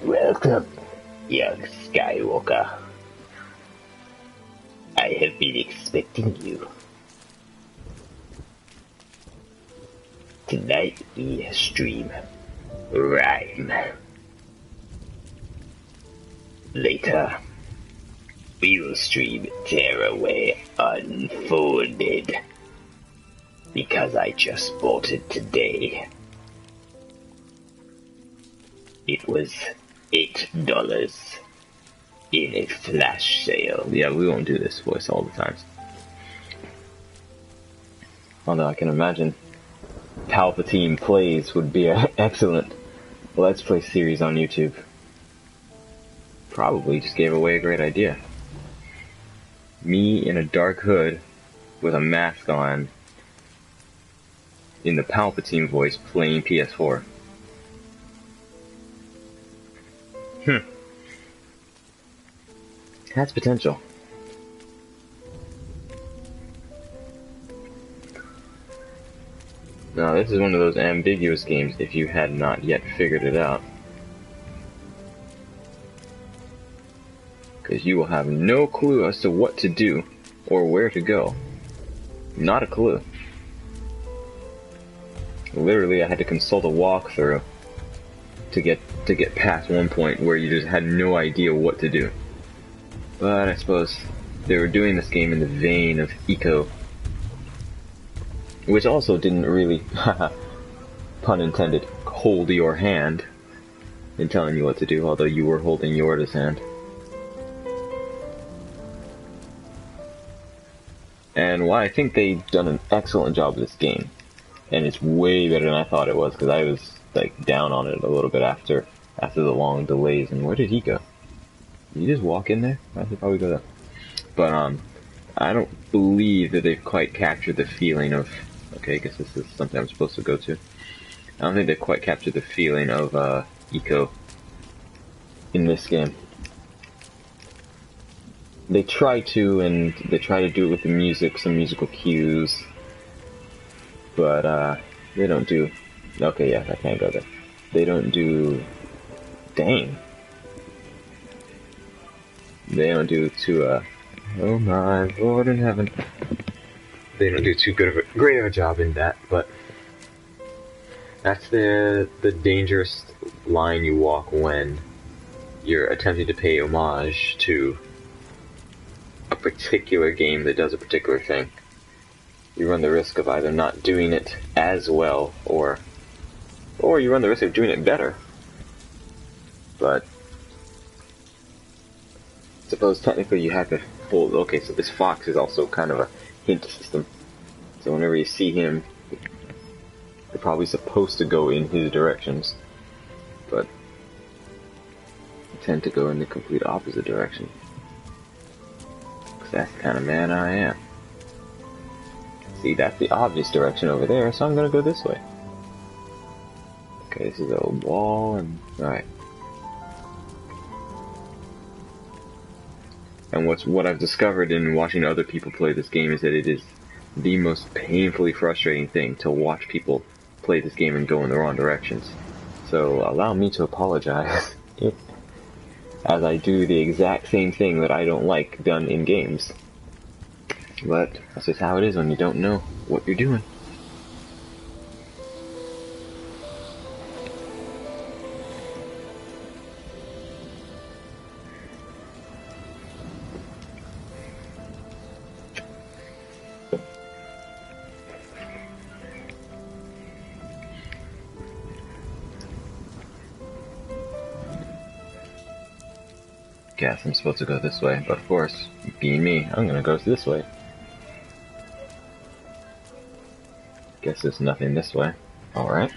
Welcome, young Skywalker. I have been expecting you. Tonight we stream Rime. Later, we will stream Tearaway Unfolded. Because I just bought it today. It was $8 in a flash sale. Yeah, we won't do this voice all the time. Although I can imagine Palpatine Plays would be an excellent Let's Play series on YouTube. Probably just gave away a great idea. Me in a dark hood with a mask on in the Palpatine voice playing PS4. Has potential. Now, this is one of those ambiguous games if you had not yet figured it out. Because you will have no clue as to what to do or where to go. Not a clue. Literally, I had to consult a walkthrough to get past one point where you just had no idea what to do. But I suppose they were doing this game in the vein of Eco, which also didn't really, pun intended, hold your hand in telling you what to do, although you were holding Yorda's hand. And while I think they've done an excellent job with this game, and it's way better than I thought it was, because I was like down on it a little bit after the long delays. And where did he go? Did he just walk in there? I should probably go there. But I don't believe that they've quite captured the feeling of. Okay, I guess this is something I'm supposed to go to. I don't think they've quite captured the feeling of Eco in this game. They try to, and they try to do it with the music, some musical cues, but they don't do. Okay, yeah, I can't go there. They don't do. Dang. They don't do too. Oh my Lord in heaven. They don't do too great of a job in that, but that's the dangerous line you walk when you're attempting to pay homage to a particular game that does a particular thing. You run the risk of either not doing it as well, or you run the risk of doing it better. But suppose technically you have to hold. Okay, so this fox is also kind of a hint system. So whenever you see him, you're probably supposed to go in his directions, but you tend to go in the complete opposite direction. Because that's the kind of man I am. See, that's the obvious direction over there, so I'm gonna go this way. Okay, this is a wall, and alright. And what I've discovered in watching other people play this game is that it is the most painfully frustrating thing to watch people play this game and go in the wrong directions. So allow me to apologize as I do the exact same thing that I don't like done in games. But that's just how it is when you don't know what you're doing. Guess I'm supposed to go this way, but of course, being me, I'm gonna go this way. Guess there's nothing this way. Alright.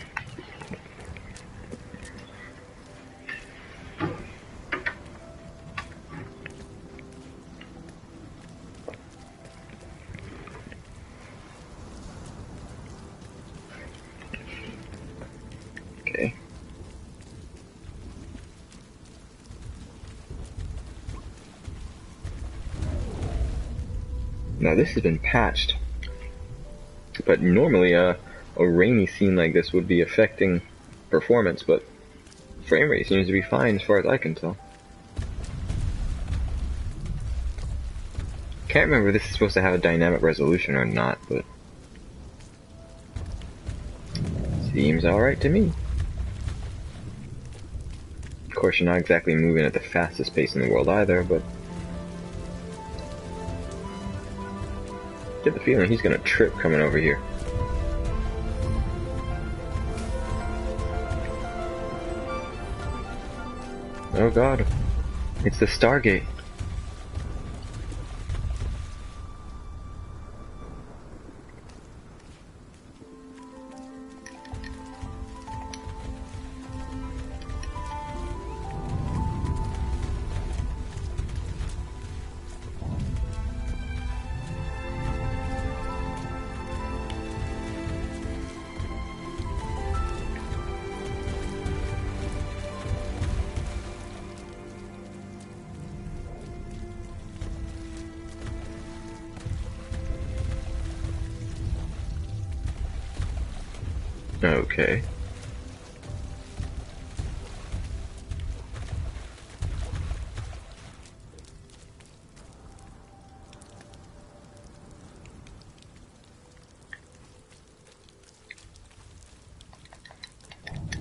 Now this has been patched, but normally a rainy scene like this would be affecting performance, but frame rate seems to be fine as far as I can tell. Can't remember if this is supposed to have a dynamic resolution or not, but seems alright to me. Of course, you're not exactly moving at the fastest pace in the world either, but get the feeling he's gonna trip coming over here. Oh god, it's the Stargate. Okay.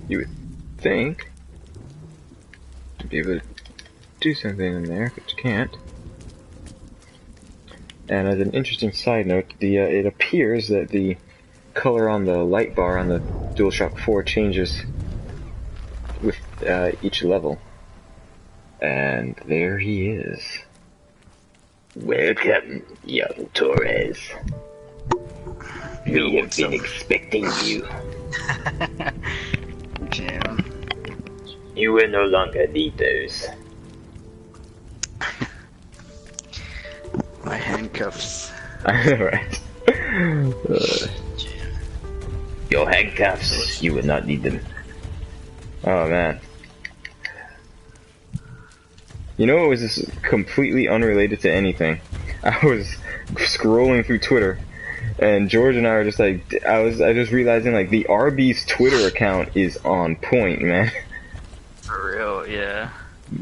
You would think to be able to do something in there, but you can't. And as an interesting side note, it appears that the color on the light bar on the DualShock 4 changes with each level. And there he is. Welcome, young Torres. We have been expecting you. Jam. You will no longer need those. My handcuffs. I know, right? Your handcuffs, you will not need them. Oh man. You know what was just completely unrelated to anything? I was scrolling through Twitter, and George and I were just like, I just realizing like the Arby's Twitter account is on point, man. For real, yeah.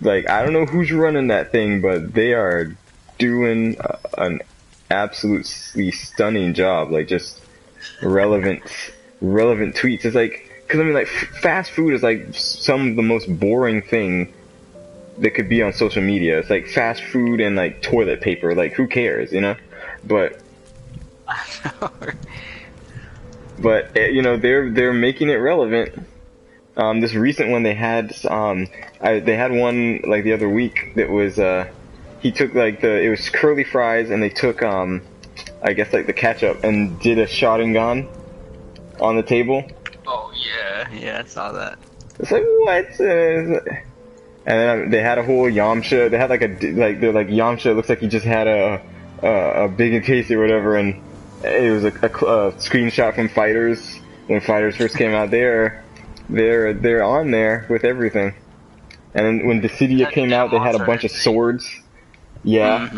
Like, I don't know who's running that thing, but they are doing an absolutely stunning job. Like, just relevant tweets. It's like, cause I mean, like, fast food is like some of the most boring thing that could be on social media. It's like fast food and like toilet paper. Like, who cares, you know? But you know, they're making it relevant. This recent one they had one like the other week that was he took like it was curly fries, and they took I guess like the ketchup and did a shot and gun on the table. Oh yeah, I saw that. It's like, what? And then they had a whole Yamcha. They had like they're like, Yamcha looks like he just had a big and tasty or whatever, and it was a screenshot from Fighters when Fighters first came out. They're on there with everything. And then when Dissidia came out, they had a bunch of swords. Yeah,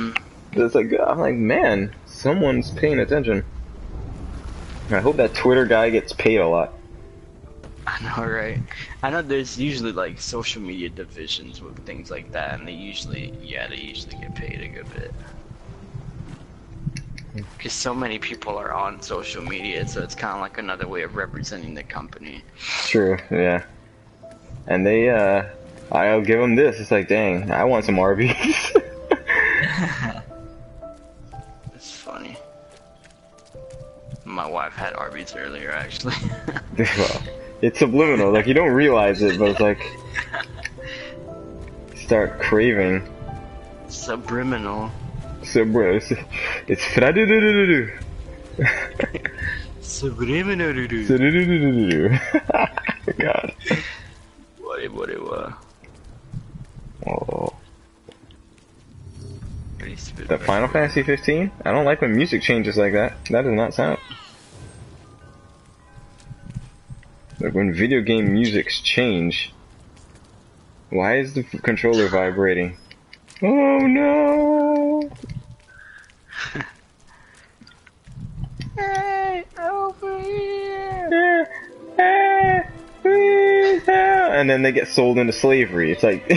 it's like, I'm like, man, someone's paying attention. I hope that Twitter guy gets paid a lot. I know, right? I know there's usually like social media divisions with things like that, and they usually get paid a good bit. Because so many people are on social media, so it's kind of like another way of representing the company. True, yeah. And they, I'll give them this. It's like, dang, I want some Arby's. It's funny. My wife had Arby's earlier, actually. Well, it's subliminal. Like, you don't realize it, but it's like, start craving. Subliminal. It's fra-do-do-do-do-do. Subliminal. God. What? Oh. Pretty stupid. The Final Fantasy 15? I don't like when music changes like that. That does not sound. Like when video game musics change. Why is the controller vibrating? Oh no! and then they get sold into slavery. It's like,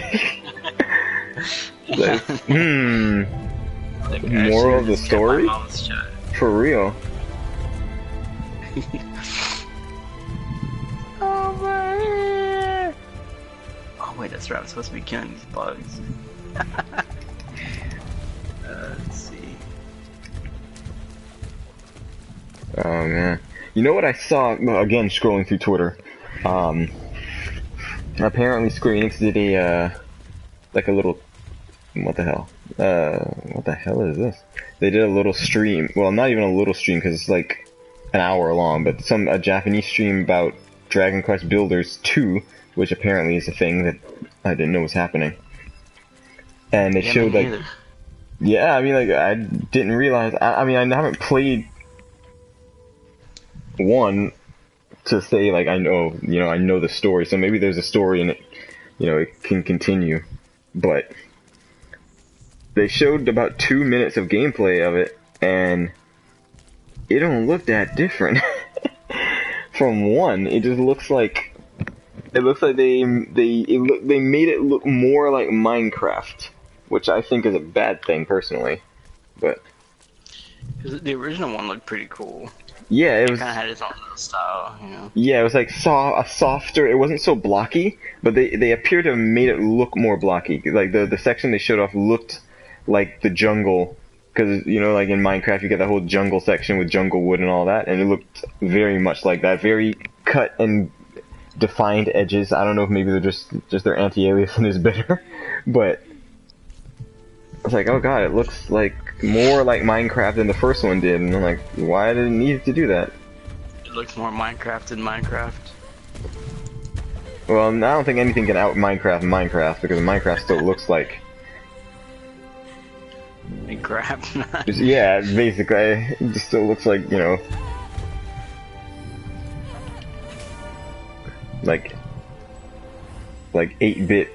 moral of the story? For real. Oh wait, that's right. I'm supposed to be killing these bugs. Let's see. Oh man. You know what I saw, again, scrolling through Twitter? Apparently Square Enix did a, like a little, what the hell? What the hell is this? They did a little stream, well, not even a little stream, because it's like an hour long, but a Japanese stream about Dragon Quest Builders 2, which apparently is a thing that I didn't know was happening. And they showed, like, yeah, I mean, like, I didn't realize, I mean, I haven't played one to say, like, I know the story, so maybe there's a story and it, it can continue, but they showed about 2 minutes of gameplay of it, and it don't look that different from one. It just looks like they made it look more like Minecraft, which I think is a bad thing personally, but because the original one looked pretty cool. Yeah, it was kind of had its own little style, Yeah, it was like a softer. It wasn't so blocky, but they appear to have made it look more blocky. Like the section they showed off looked like the jungle, because like in Minecraft you get that whole jungle section with jungle wood and all that, and it looked very much like that, very cut and defined edges. I don't know if maybe they're just their anti-aliasing is better, but it's like, oh god, it looks like more like Minecraft than the first one did, and I'm like, why did it need to do that? It looks more Minecraft than Minecraft. Well, I don't think anything can out Minecraft, because Minecraft still looks like Minecraft. Yeah, basically, it just still looks like, like 8-bit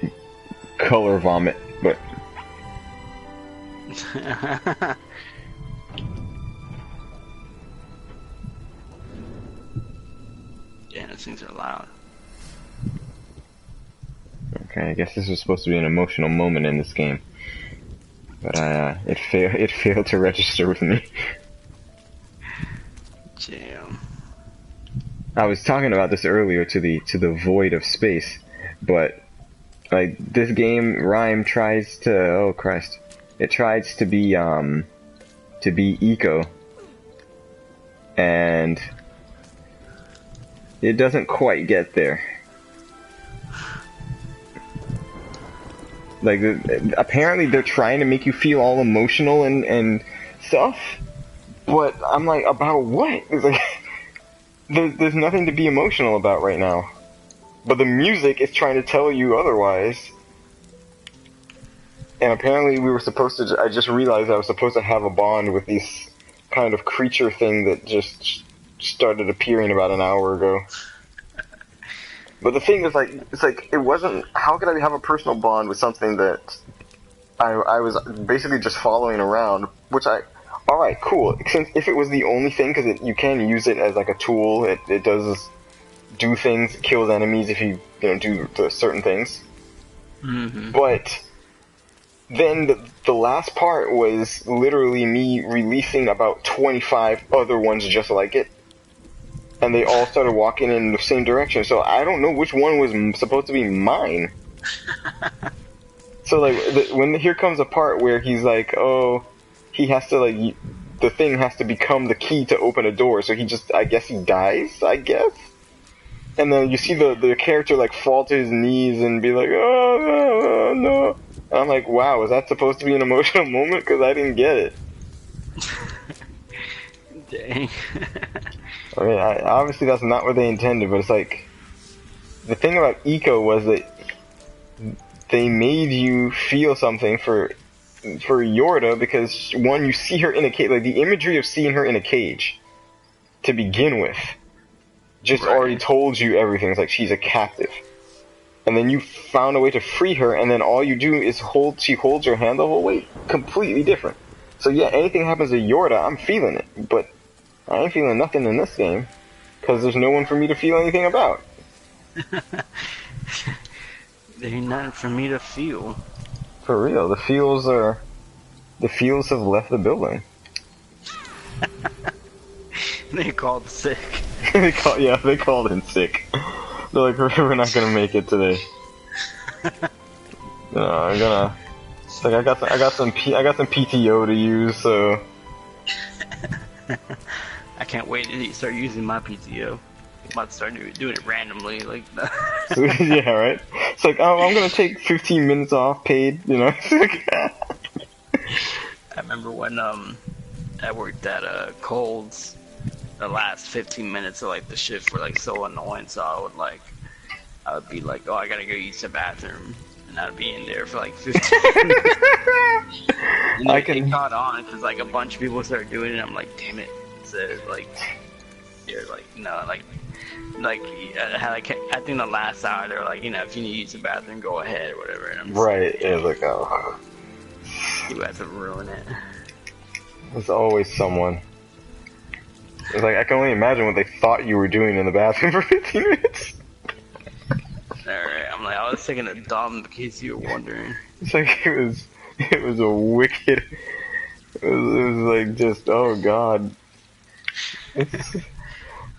color vomit, but yeah, those things are loud. Okay, I guess this was supposed to be an emotional moment in this game, but it failed to register with me. Damn. I was talking about this earlier to the void of space, but like this game, Rime tries to, oh Christ, it tries to be eco, and it doesn't quite get there. Like, apparently they're trying to make you feel all emotional and stuff, but I'm like, about what? It's like, there's nothing to be emotional about right now. But the music is trying to tell you otherwise. And apparently I just realized I was supposed to have a bond with this kind of creature thing that just started appearing about an hour ago. But the thing is, it wasn't, how could I have a personal bond with something that I was basically just following around, alright, cool, since if it was the only thing, because you can use it as like a tool, it does do things, it kills enemies if you, do certain things. Mm-hmm. But then the last part was literally me releasing about 25 other ones just like it. And they all started walking in the same direction, so I don't know which one was supposed to be mine. So, like, here comes a part where he's like, oh, he has to, like, the thing has to become the key to open a door, so I guess he dies, I guess? And then you see the character, like, fall to his knees and be like, oh, no. And I'm like, wow, is that supposed to be an emotional moment? Because I didn't get it. Dang. I mean, obviously that's not what they intended, but it's like, the thing about Eco was that they made you feel something for Yorda, because one, you see her in a cage, like the imagery of seeing her in a cage, to begin with, just already told you everything. It's like she's a captive. And then you found a way to free her, and then all you do is she holds your hand the whole way. Completely different. So yeah, anything happens to Yorda, I'm feeling it, but I ain't feeling nothing in this game, because there's no one for me to feel anything about. There ain't nothing for me to feel. For real, the feels have left the building. They called sick. They called in sick. They're like, we're not gonna make it today. No, I'm gonna. It's like I got some PTO to use, so. I can't wait to start using my PTO. I'm about to start doing it randomly, like that. Yeah, right. It's like I'm gonna take 15 minutes off paid, you know. I remember when I worked at Coles. The last 15 minutes of like the shift were like so annoying, so I would be like, oh, I gotta go use the bathroom, and I'd be in there for like 15 minutes. And it caught on because like a bunch of people started doing it. I'm like, damn it. So like, they're like, no, like I think the last hour they were like, you know, if you need to use the bathroom, go ahead or whatever. And I'm just right. It's like, oh, you have to ruin it. there's always someone. It's like I can only imagine what they thought you were doing in the bathroom for 15 minutes. Alright, I'm like, I was taking a dump in case you were wondering. It's like it was a wicked. It was like just, oh god. It's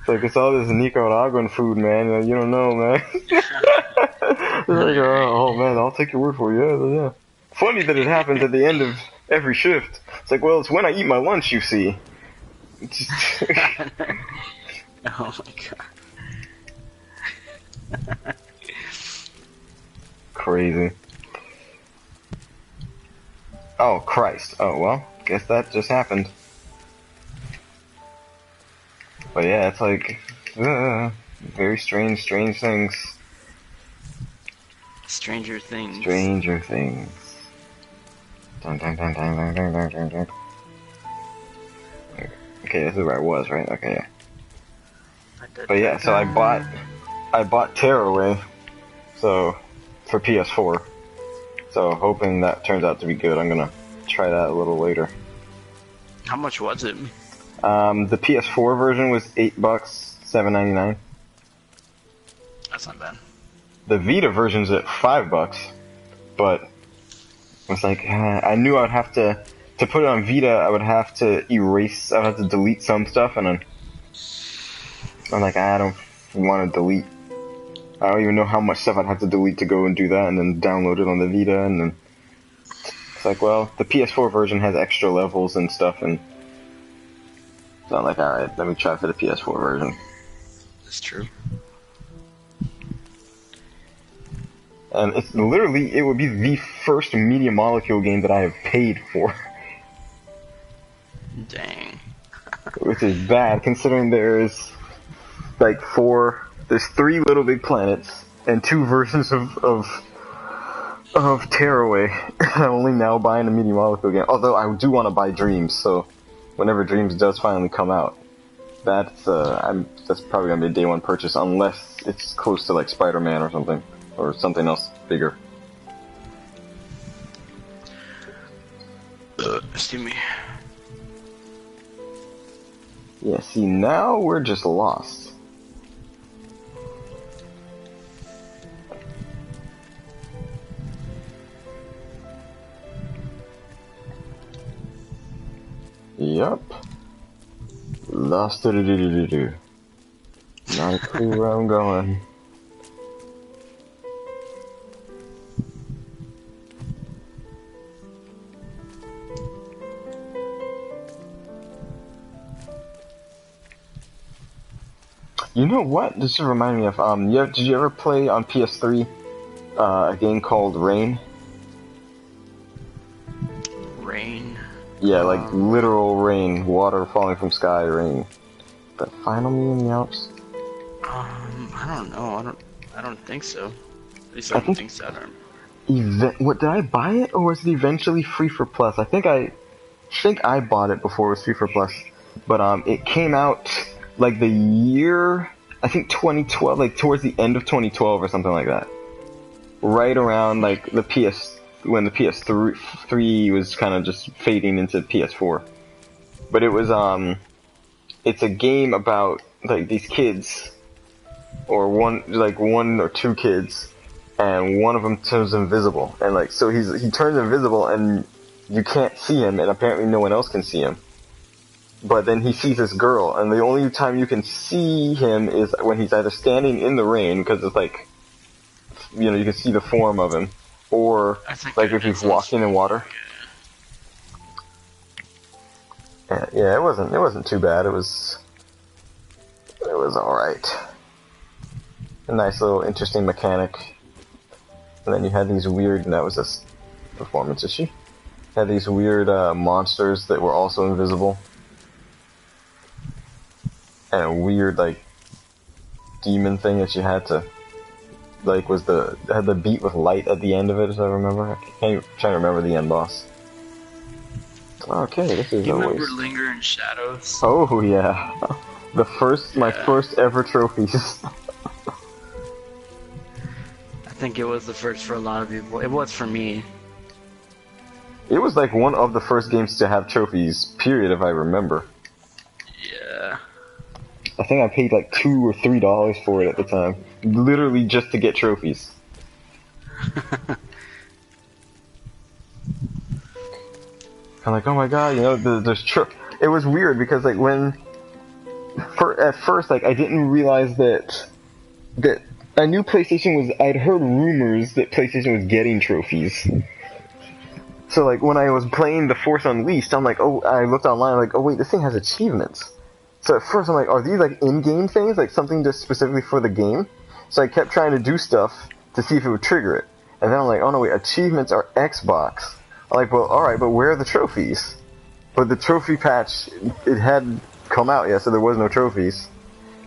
like it's all this Nicaraguan food, man. You don't know, man. It's like, oh man, I'll take your word for it. Yeah. Funny that it happens at the end of every shift. It's like, well, it's when I eat my lunch, you see. Oh my god. Crazy. Oh Christ. Oh well, guess that just happened. But yeah, it's like very strange things. Stranger Things. Stranger Things. Dun, dun, dun, dun, dun, dun, dun, dun, dun. Okay, this is where I was, right? Okay, yeah. But yeah, so I bought Tearaway, so for PS4. So hoping that turns out to be good. I'm gonna try that a little later. How much was it? The PS4 version was $8, $7.99. That's not bad. The Vita version's at $5, but it's like I knew I'd have to put it on Vita. I would have to I'd have to delete some stuff, and then I'm like, I don't want to delete. I don't even know how much stuff I'd have to delete to go and do that, and then download it on the Vita, and then it's like, well, the PS4 version has extra levels and stuff, and so I'm like, alright, let me try for the PS4 version. That's true. And it's literally, it would be the first Media Molecule game that I have paid for. Dang. Which is bad, considering there's like there's 3 Little Big Planets, and 2 versions of Tearaway. I'm only now buying a Media Molecule game, although I do want to buy Dreams, so whenever Dreams does finally come out, that's probably gonna be a day one purchase, unless it's close to like Spider-Man or something else bigger. Excuse me. Yeah, see, now we're just lost. Yup. Lost it. Not a clue where I'm going. You know what? This should remind me of, did you ever play on PS3, a game called Rain? Rain? Yeah, like literal rain, water falling from sky, rain. But Final Me in the Alps? I don't know, I don't think so. At least I don't think so, I don't remember. What, did I buy it, or was it eventually free for Plus? I think I bought it before it was free for Plus. But, it came out like the year, I think 2012, like towards the end of 2012 or something like that. Right around like when the PS3 was kind of just fading into PS4. But it was, it's a game about like these kids or one or two kids, and one of them turns invisible, and like so he turns invisible, and you can't see him, and apparently no one else can see him. But then he sees this girl, and the only time you can see him is when he's either standing in the rain, because it's like, you know, you can see the form of him, or like if he's walking in water. Yeah, it wasn't too bad. It was alright. A nice little interesting mechanic. And then you had these weird, and that was this performance issue. Had these weird monsters that were also invisible. And a weird like demon thing that you had to like had the beat with light at the end of it, as I remember. I'm trying to remember the end boss. Okay, this is Do you always... remember Linger in Shadows? Oh yeah, my first ever trophies. I think it was the first for a lot of people. It was for me. It was like one of the first games to have trophies, period, if I remember. Yeah. I think I paid like $2 or $3 for it at the time, literally just to get trophies. I'm like, oh my god, you know, there's it was weird because like at first like I didn't realize that I knew I'd heard rumors that PlayStation was getting trophies. So like when I was playing The Force Unleashed, I'm like, oh, I looked online, like, oh wait, this thing has achievements. So at first I'm like, are these like in-game things, like something just specifically for the game? So I kept trying to do stuff to see if it would trigger it. And then I'm like, oh no wait, achievements are Xbox. I'm like, well, alright, but where are the trophies? But the trophy patch, it hadn't come out yet, so there was no trophies.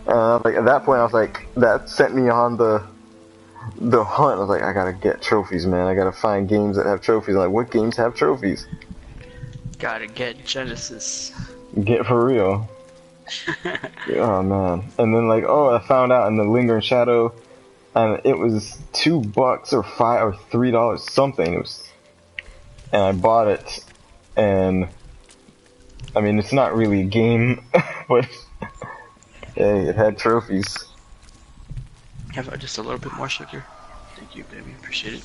Like at that point I was like, that sent me on the hunt. I was like, I gotta get trophies, man. I gotta find games that have trophies. I'm like, what games have trophies? Gotta get Genesis. Get for real. Oh man. And then like, oh, I found out in the Linger in Shadow, and it was $2 or $5 or $3 something. It was, and I bought it, and I mean it's not really a game, but hey, it had trophies. Have just a little bit more sugar? Thank you, baby. Appreciate it.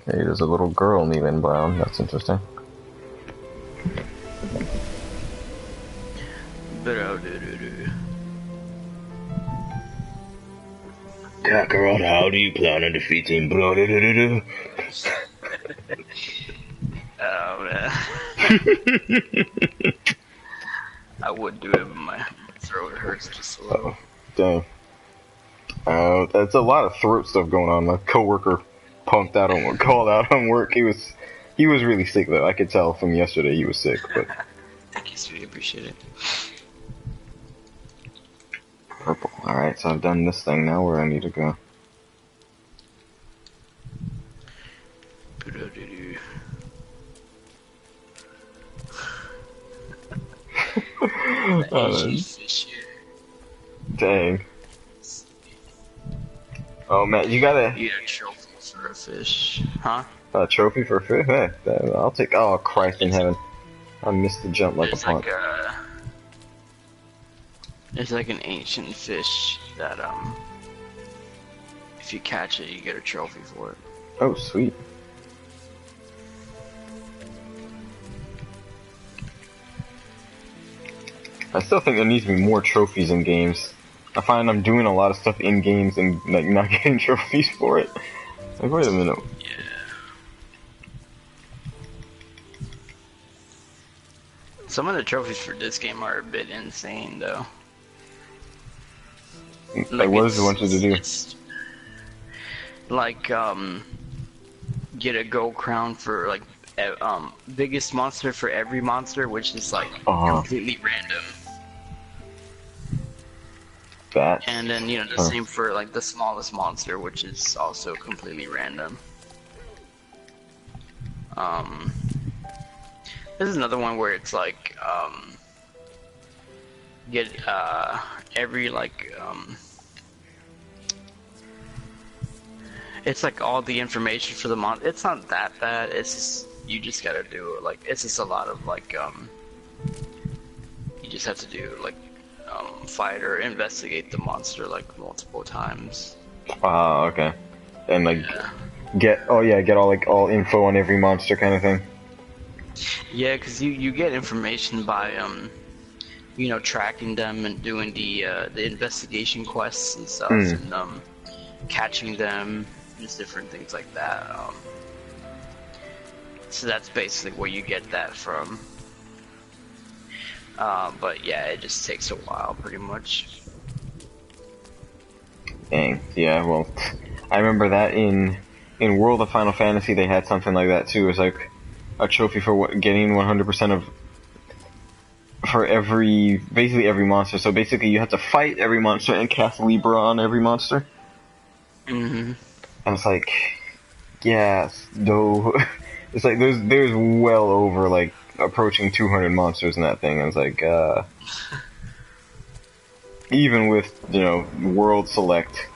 Hey, there's a little girl kneeling down. That's interesting. Kakarot, how do you plan on defeating Boredom? Oh man. I would do it, but my throat hurts just a little. Dang. That's a lot of throat stuff going on. My coworker called out on work. He was really sick though. I could tell from yesterday he was sick. But thank you, sweetie. Appreciate it. Purple. All right, so I've done this thing now. Where I need to go? Dang. Oh man, you gotta. You get a trophy for a fish, huh? A trophy for a fish? Hey, I'll take. Oh Christ in heaven! I missed the jump like a punk. It's like an ancient fish that if you catch it, you get a trophy for it. Oh sweet. I still think there needs to be more trophies in games. I find I'm doing a lot of stuff in games and like not getting trophies for it. Like, wait a minute. Yeah. Some of the trophies for this game are a bit insane, though. Like, what does it want you to do? Like, get a gold crown for like, biggest monster for every monster, which is like completely random. And then, you know, the same for like the smallest monster, which is also completely random. This is another one where it's like, get every like it's like all the information for the monster. It's not that bad. It's just, you just gotta do it. Like, it's just a lot of like just have to do like fight or investigate the monster like multiple times. Okay. And like Yeah. get all info on every monster kind of thing. Yeah, because you get information by you know, tracking them and doing the investigation quests and stuff, and catching them, just different things like that. So that's basically where you get that from. But yeah, it just takes a while, pretty much. Dang. Yeah. Well, I remember that in World of Final Fantasy they had something like that too. It was like a trophy for getting 100% of for basically every monster. So basically you have to fight every monster and cast Libra on every monster. And it's like, yes, no. It's like there's well over like approaching 200 monsters in that thing. And it's like, even with, you know, World Select,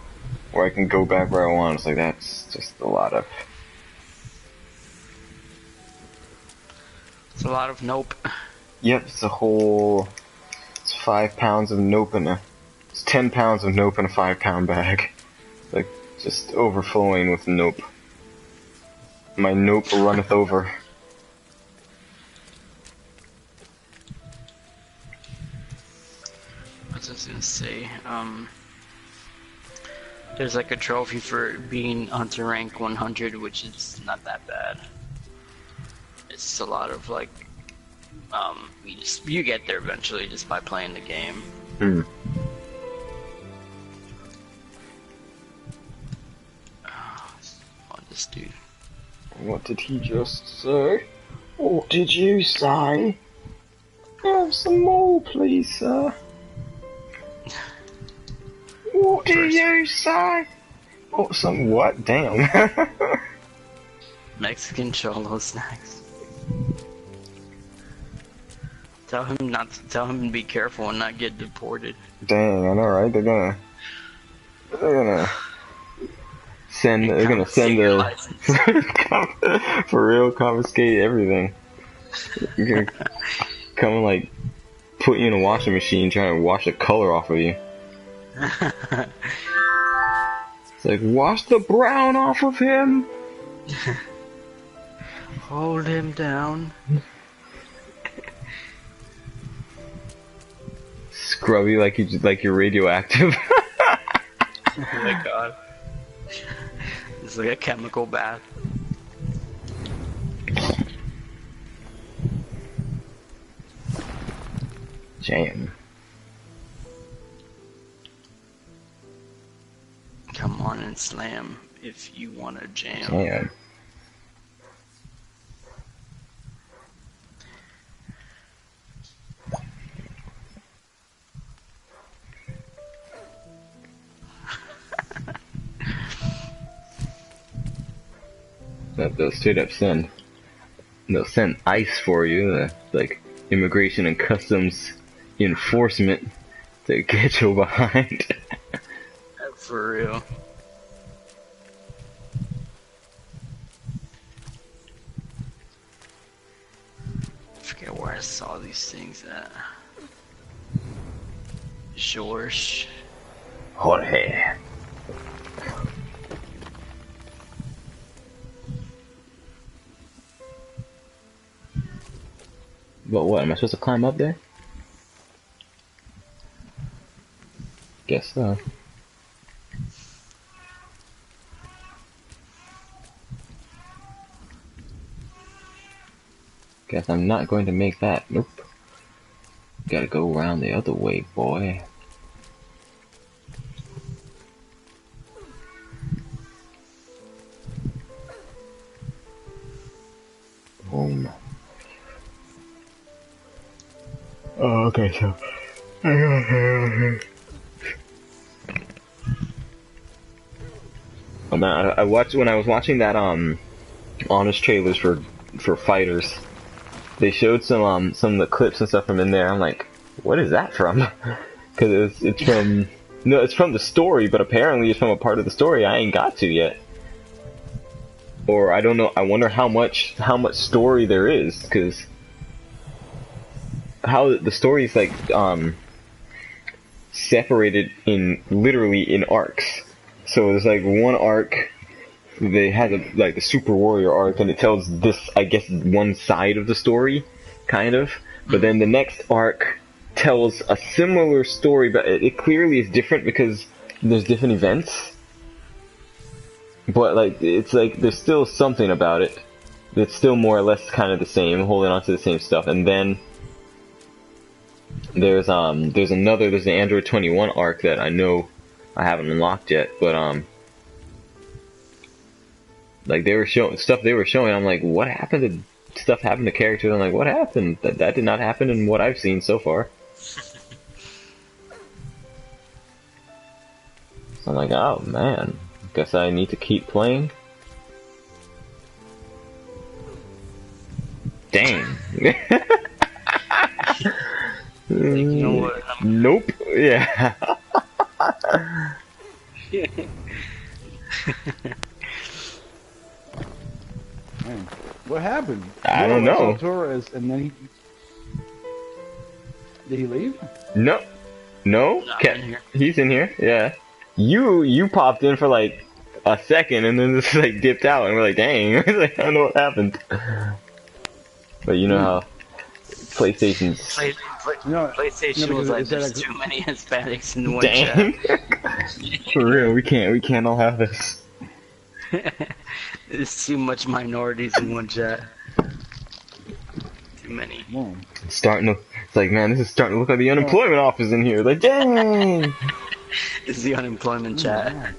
where I can go back where I want, it's like that's just a lot of. It's a lot of nope. Yep, it's 5 pounds of nope it's 10 pounds of nope in a 5-pound bag. Like, just overflowing with nope. My nope runneth over. What was I gonna say? There's like a trophy for being hunter rank 100, which is not that bad. It's a lot of like, you get there eventually just by playing the game. Oh, this dude. What did he just say? What did you say? Have some more, please, sir. What did you say? Oh, some what? Damn. Mexican cholo snacks. Tell him to be careful and not get deported. Dang, I know, right? They're gonna send for real, confiscate everything. You're gonna come and like put you in a washing machine, trying to wash the color off of you. It's like, wash the brown off of him. Hold him down. Scrubby like you're radioactive. Oh my god. It's like a chemical bath. Jam. Come on and slam if you want to jam. Jam. They'll straight up send. They'll send ICE for you, like Immigration and Customs Enforcement, to get you behind. For real. I forget where I saw these things at. George. Jorge. But what, am I supposed to climb up there? Guess so. Guess I'm not going to make that. Nope. Gotta go around the other way, boy. Boom. Oh, okay, so oh man, I watched when I was watching that honest trailers for fighters. They showed some of the clips and stuff from in there. I'm like, what is that from? Because it's from it's from the story, but apparently it's from a part of the story I ain't got to yet. Or I don't know. I wonder how much story there is, because how the story's like separated in literally in arcs. So there's like one arc they had like the Super Warrior arc, and it tells this, I guess, one side of the story, kind of. But then the next arc tells a similar story, but it clearly is different because there's different events. But like it's like there's still something about it. It's still more or less kind of the same, holding on to the same stuff. And then there's the Android 21 arc that I know I haven't unlocked yet, but like they were showing, I'm like, what happened to stuff happened to characters? I'm like, what happened? That did not happen in what I've seen so far. So I'm like, oh man, guess I need to keep playing. Dang. You know what? Nope. Yeah. Man, what happened? I don't know. Torres, and then did he leave? No. No, in here. He's in here. Yeah. You popped in for like a second and then just like dipped out, and we're like, dang. I don't know what happened. But you know how PlayStation's. PlayStation was like, there's too many Hispanics in one Dang. chat. For real, we can't all have this. There's too much minorities in one chat. Too many. It's like, man, this is starting to look like the unemployment office in here. Like, dang. It's the unemployment chat.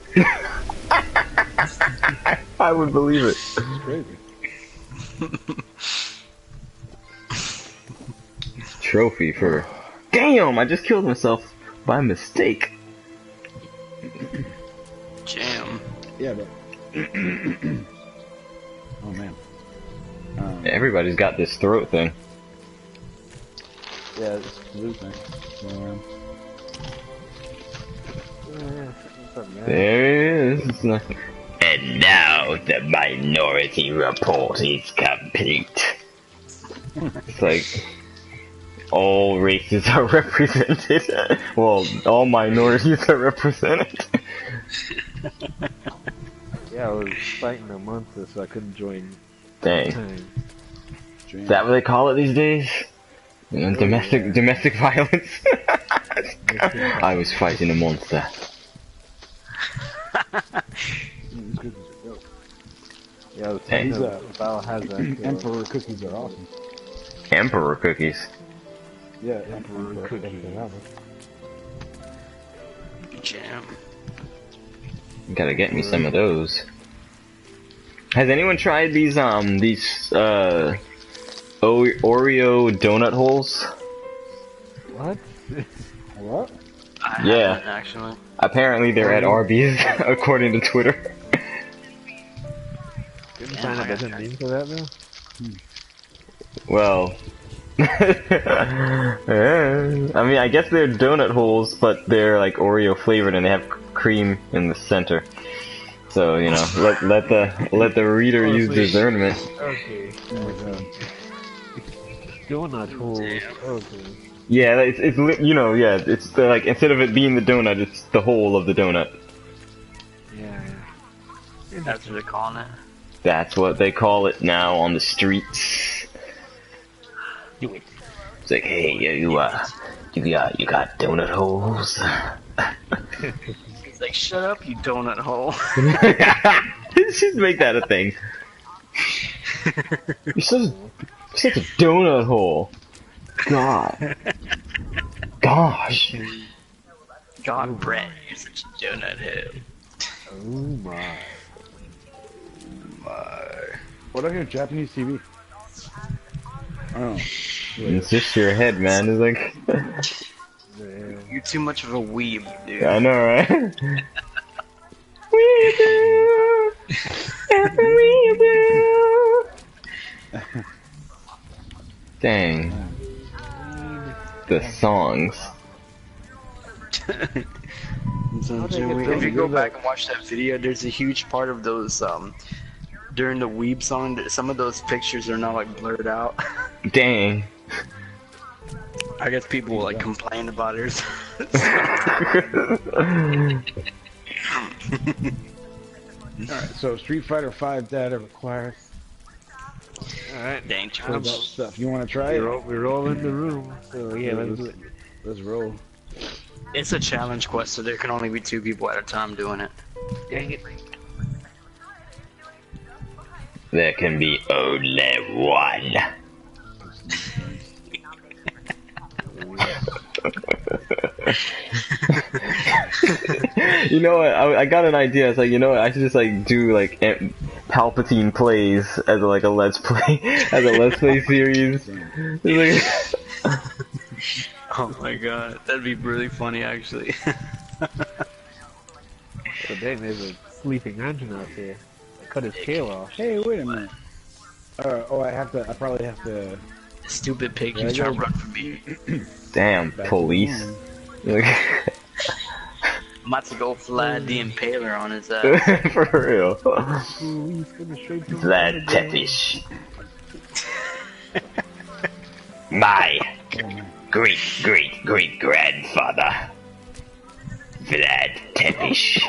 I would believe it. It's crazy. Trophy for. Damn! I just killed myself by mistake. Jam. Yeah, but. Oh man. Everybody's got this throat thing. Yeah, it's blue thing. Going around. There it is. And now the minority report is complete. It's like all races are represented. Well, all minorities are represented. Yeah, I was fighting a month, so I couldn't join. Dang. Time. Is that what they call it these days? You know, domestic violence. I was fighting a monster. These cookies are dope. Yeah, the Hey. These Val has that. Emperor cookies are awesome. Emperor cookies. Yeah, Emperor cookies. Jam. Gotta get me some of those. Has anyone tried these Oreo donut holes? What? What? I Yeah. haven't, actually. Apparently they're at Arby's, according to Twitter. Couldn't Yeah, find I a gotta better try. name for that though? Well, I mean, I guess they're donut holes, but they're like Oreo flavored, and they have cream in the center. So you know, let the reader use discernment. Okay. Oh my god. Donut holes. Damn. Okay. Yeah, it's the, like, instead of it being the donut, it's the hole of the donut. Yeah. That's what they're calling it. That's what they call it now on the streets. Do it. It's like, hey, you got donut holes. He's like, shut up, you donut hole. Just make that a thing. You're such a donut hole. God. Gosh. God, Brett, you're such a donut hole. Oh my. What are your Japanese TV? Oh. It's just your head, man. It's like, Man. You're too much of a weeb, dude. I know, right? We do. We do. Dang. The songs. So, How'd they Joey, get if you those? go back and watch that video, there's a huge part of those, during the weeb song, some of those pictures are not, like, blurred out. Dang. I guess people will like complain about it. Alright, so Street Fighter 5 data required. Alright. For that Dangerous. stuff. You want to try it? We're all in the room, so yeah, let's do it. Let's roll. It's a challenge quest, so there can only be 2 people at a time doing it. Dang it. There can be only one. You know what? I got an idea. It's like, you know what? I should just like do like Palpatine plays as like a let's play, as a let's play series. It's like, Oh my god, that'd be really funny actually. So dang, there's a sleeping engine out there. I cut his tail off. Hey, wait a minute. Oh, I probably have to. Stupid pig keeps trying to run from me. damn, police. Like, I'm about to go fly the Impaler on his ass. for real. Police gonna straight to Vlad Tepish. My great grandfather, Vlad Tepish,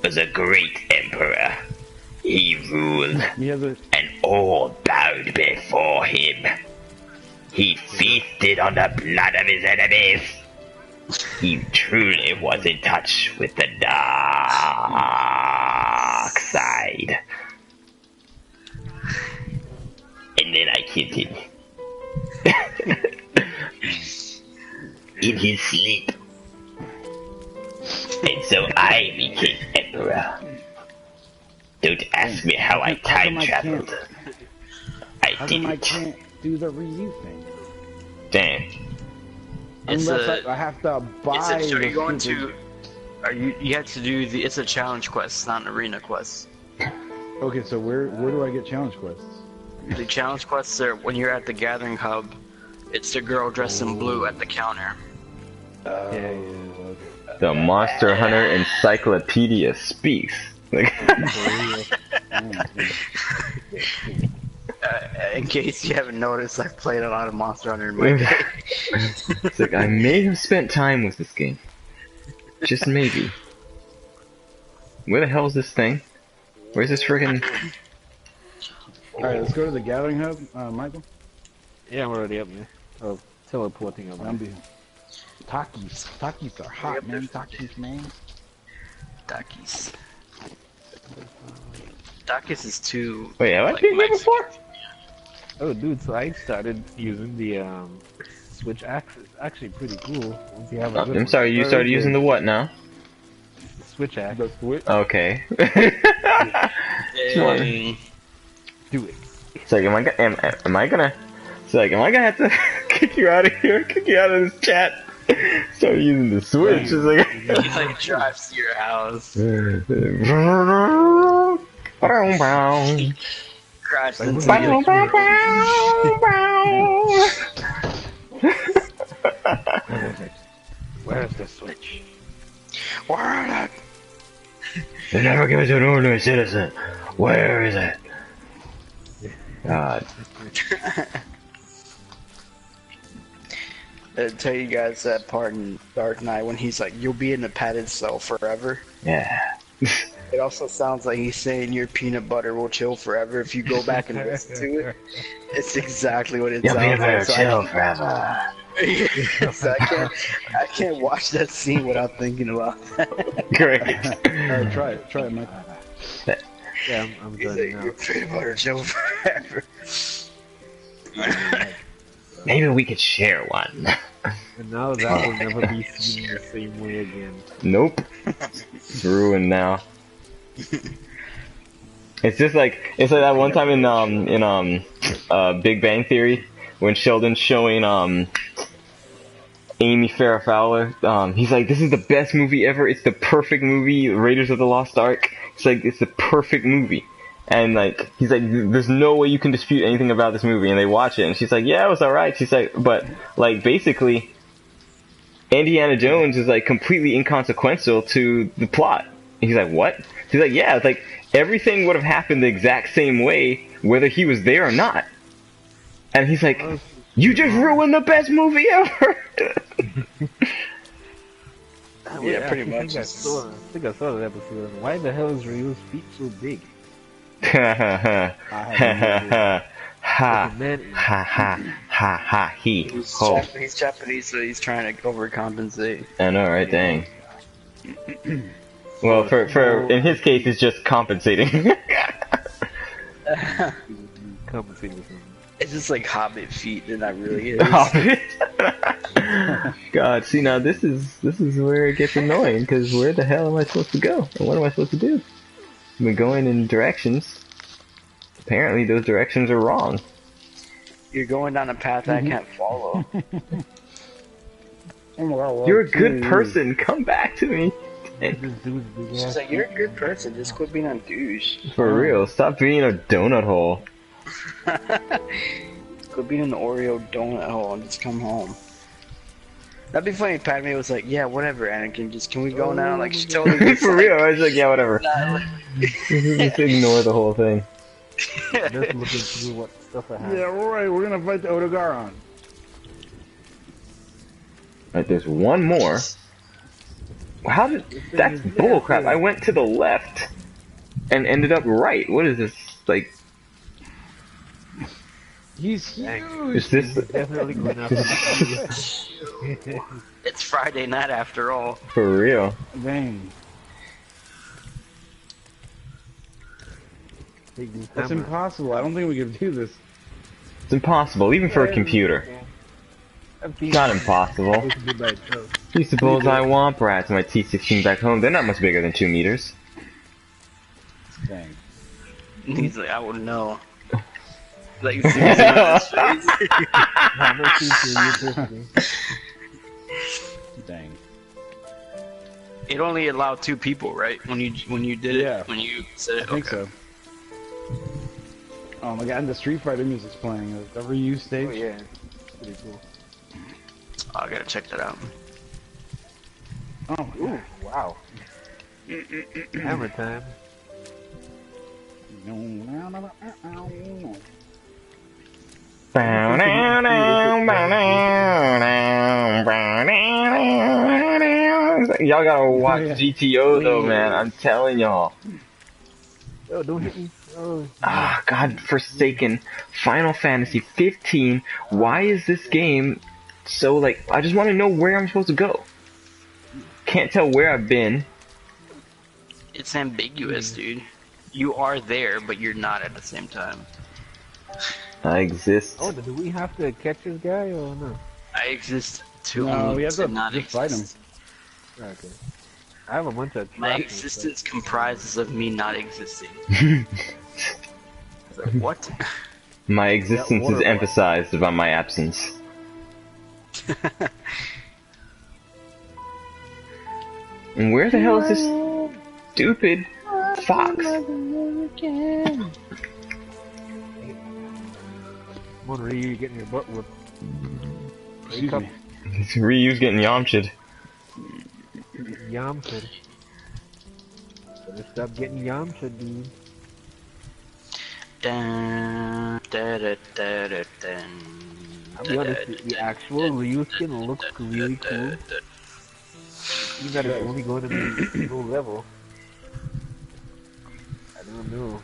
was a great emperor. He ruled, and all bowed before him. He feasted on the blood of his enemies. He truly was in touch with the dark side. And then I killed him. In his sleep. And so I became emperor. Don't ask me how I time traveled. How come I can't do the Ryu thing? Damn. Unless I have to buy. Are you going to? Are you have to do the? It's a challenge quest, not an arena quest. Okay, so where do I get challenge quests? The challenge quests are when you're at the gathering hub. It's the girl dressed in blue at the counter. Yeah. The Monster Hunter Encyclopedia speaks. Like, in case you haven't noticed, I've played a lot of Monster Hunter in my day. it's like, I may have spent time with this game. Just maybe. Where the hell is this thing? Where's this friggin'... Alright, let's go to the gathering hub, Michael. Yeah, I'm already up there. Oh, teleporting up. Takis. Takis are hot, man. Takis, man. Takis. Takis is too. Wait, have I been here before? Oh, dude, so I started using the Switch Axe. It's actually pretty cool. Once you have a good I'm sorry, you started using the what now? Switch Axe. The Switch? Okay. Hey. Do it. It's like, am I gonna... It's like, am I gonna have to kick you out of here? Kick you out of this chat? Start using the Switch. It's like... He like drives to your house. Crashed into Where's the Switch? Where is it? They never give it to an ordinary citizen. Where is it? God. I tell you guys that part in Dark Knight when he's like, "You'll be in a padded cell forever." Yeah. It also sounds like he's saying your peanut butter will chill forever if you go back and listen to it. It's exactly what it Your peanut sounds butter like. So chill forever. So I can't watch that scene without thinking about that. Great. Alright, try it, Michael. Yeah, I'm He's done like, now. your peanut butter chill forever. Maybe we could share one. And now that will never be seen the same way again. Nope. It's ruined now. It's just like that one time in Big Bang Theory when Sheldon's showing Amy Farrah Fowler. He's like, "This is the best movie ever. It's the perfect movie. Raiders of the Lost Ark." It's like, it's the perfect movie. And like, he's like, "There's no way you can dispute anything about this movie." And they watch it, and she's like, "Yeah, it was alright." She's like, "But like, basically, Indiana Jones is like completely inconsequential to the plot." And he's like, "What?" She's like, "Yeah, it's like everything would have happened the exact same way whether he was there or not." And he's like, You just ruined the best movie ever! Yeah, pretty I much. think I saw that episode. Why the hell is Ryu's feet so big? Ha ha ha ha ha Man, ha ha ha he ho. He's Japanese, so he's trying to overcompensate. I know, right? Dang. Well, for in his case, it's just compensating. compensating with him. It's just like Hobbit feet, they're not really his. Hobbit. God, see now this is where it gets annoying because where the hell am I supposed to go and what am I supposed to do? I've been going in directions. Apparently, those directions are wrong. You're going down a path I can't follow. You're a good person. Come back to me. She's like, you're a good person. Just quit being a douche. For real, stop being a donut hole. Quit being an Oreo donut hole and just come home. That'd be funny if Padme was like, yeah, whatever, Anakin, just can we go now? Like, she totally gets For like, real, I was like, yeah, whatever. Just ignore the whole thing. Just looking through what stuff I have. Yeah, alright, we're gonna fight the Otogaron. Alright, there's one more. How did... That's bullcrap. I went to the left and ended up right. What is this? Like... He's huge! Is this... Definitely going after it's Friday night after all. For real. Dang. That's impossible. I don't think we can do this. It's impossible, even for a computer. It's not impossible. You suppose I want brats my T16 back home? They're not much bigger than 2 meters. Dang. He's like, I wouldn't know. Like, you see his face. Dang. It only allowed 2 people, right? When you did it? Yeah. When you said it? I think Okay. so. Oh my god, and the Street Fighter music's playing. The reuse stage. Oh yeah, pretty cool. Oh, I gotta check that out. Oh my Ooh, wow. Hammer time. Y'all gotta watch GTO though, man. I'm telling y'all. Oh, don't hit me. Oh, Ah, God forsaken. Final Fantasy 15. Why is this game so like? I just want to know where I'm supposed to go. Can't tell where I've been. It's ambiguous, dude. You are there, but you're not at the same time. I exist. oh, do we have to catch this guy or no? I exist to No, we have to not just fight him. exist. Okay. I have a bunch of My traps, existence comprises of me not existing. It's like, what? My existence water is boy. emphasized by my absence. And where the hell is this stupid fox? Come on, Ryu, you're getting your butt whipped. Excuse me. Ryu's getting yamcha'd. Yamcha. Better stop getting Yamcha, dude. Dun, da, da, da, da, dun, I'll be honest, the actual Ryu skin looks really cool. Even that it's only going to be low level. I don't know.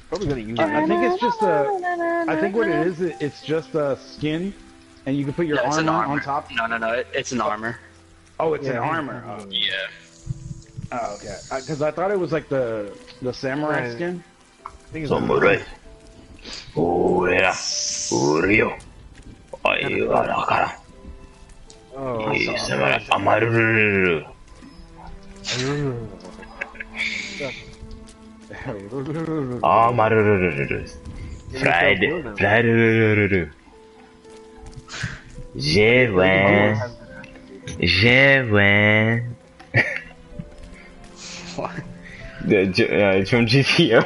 Probably gonna use it. I think it's just a. I think what it is, it's just a skin, and you can put your No, it's arm an on armor. top. No, it's an armor. Oh, it's an Yeah. armor. Oh, Yeah. oh okay. Because I thought it was like the samurai Right. skin. I think it's Samurai. Oh yeah. Ryu. Oh, Samurai. Amaru. Amaru. Friday. Je win. What? It's from GTO.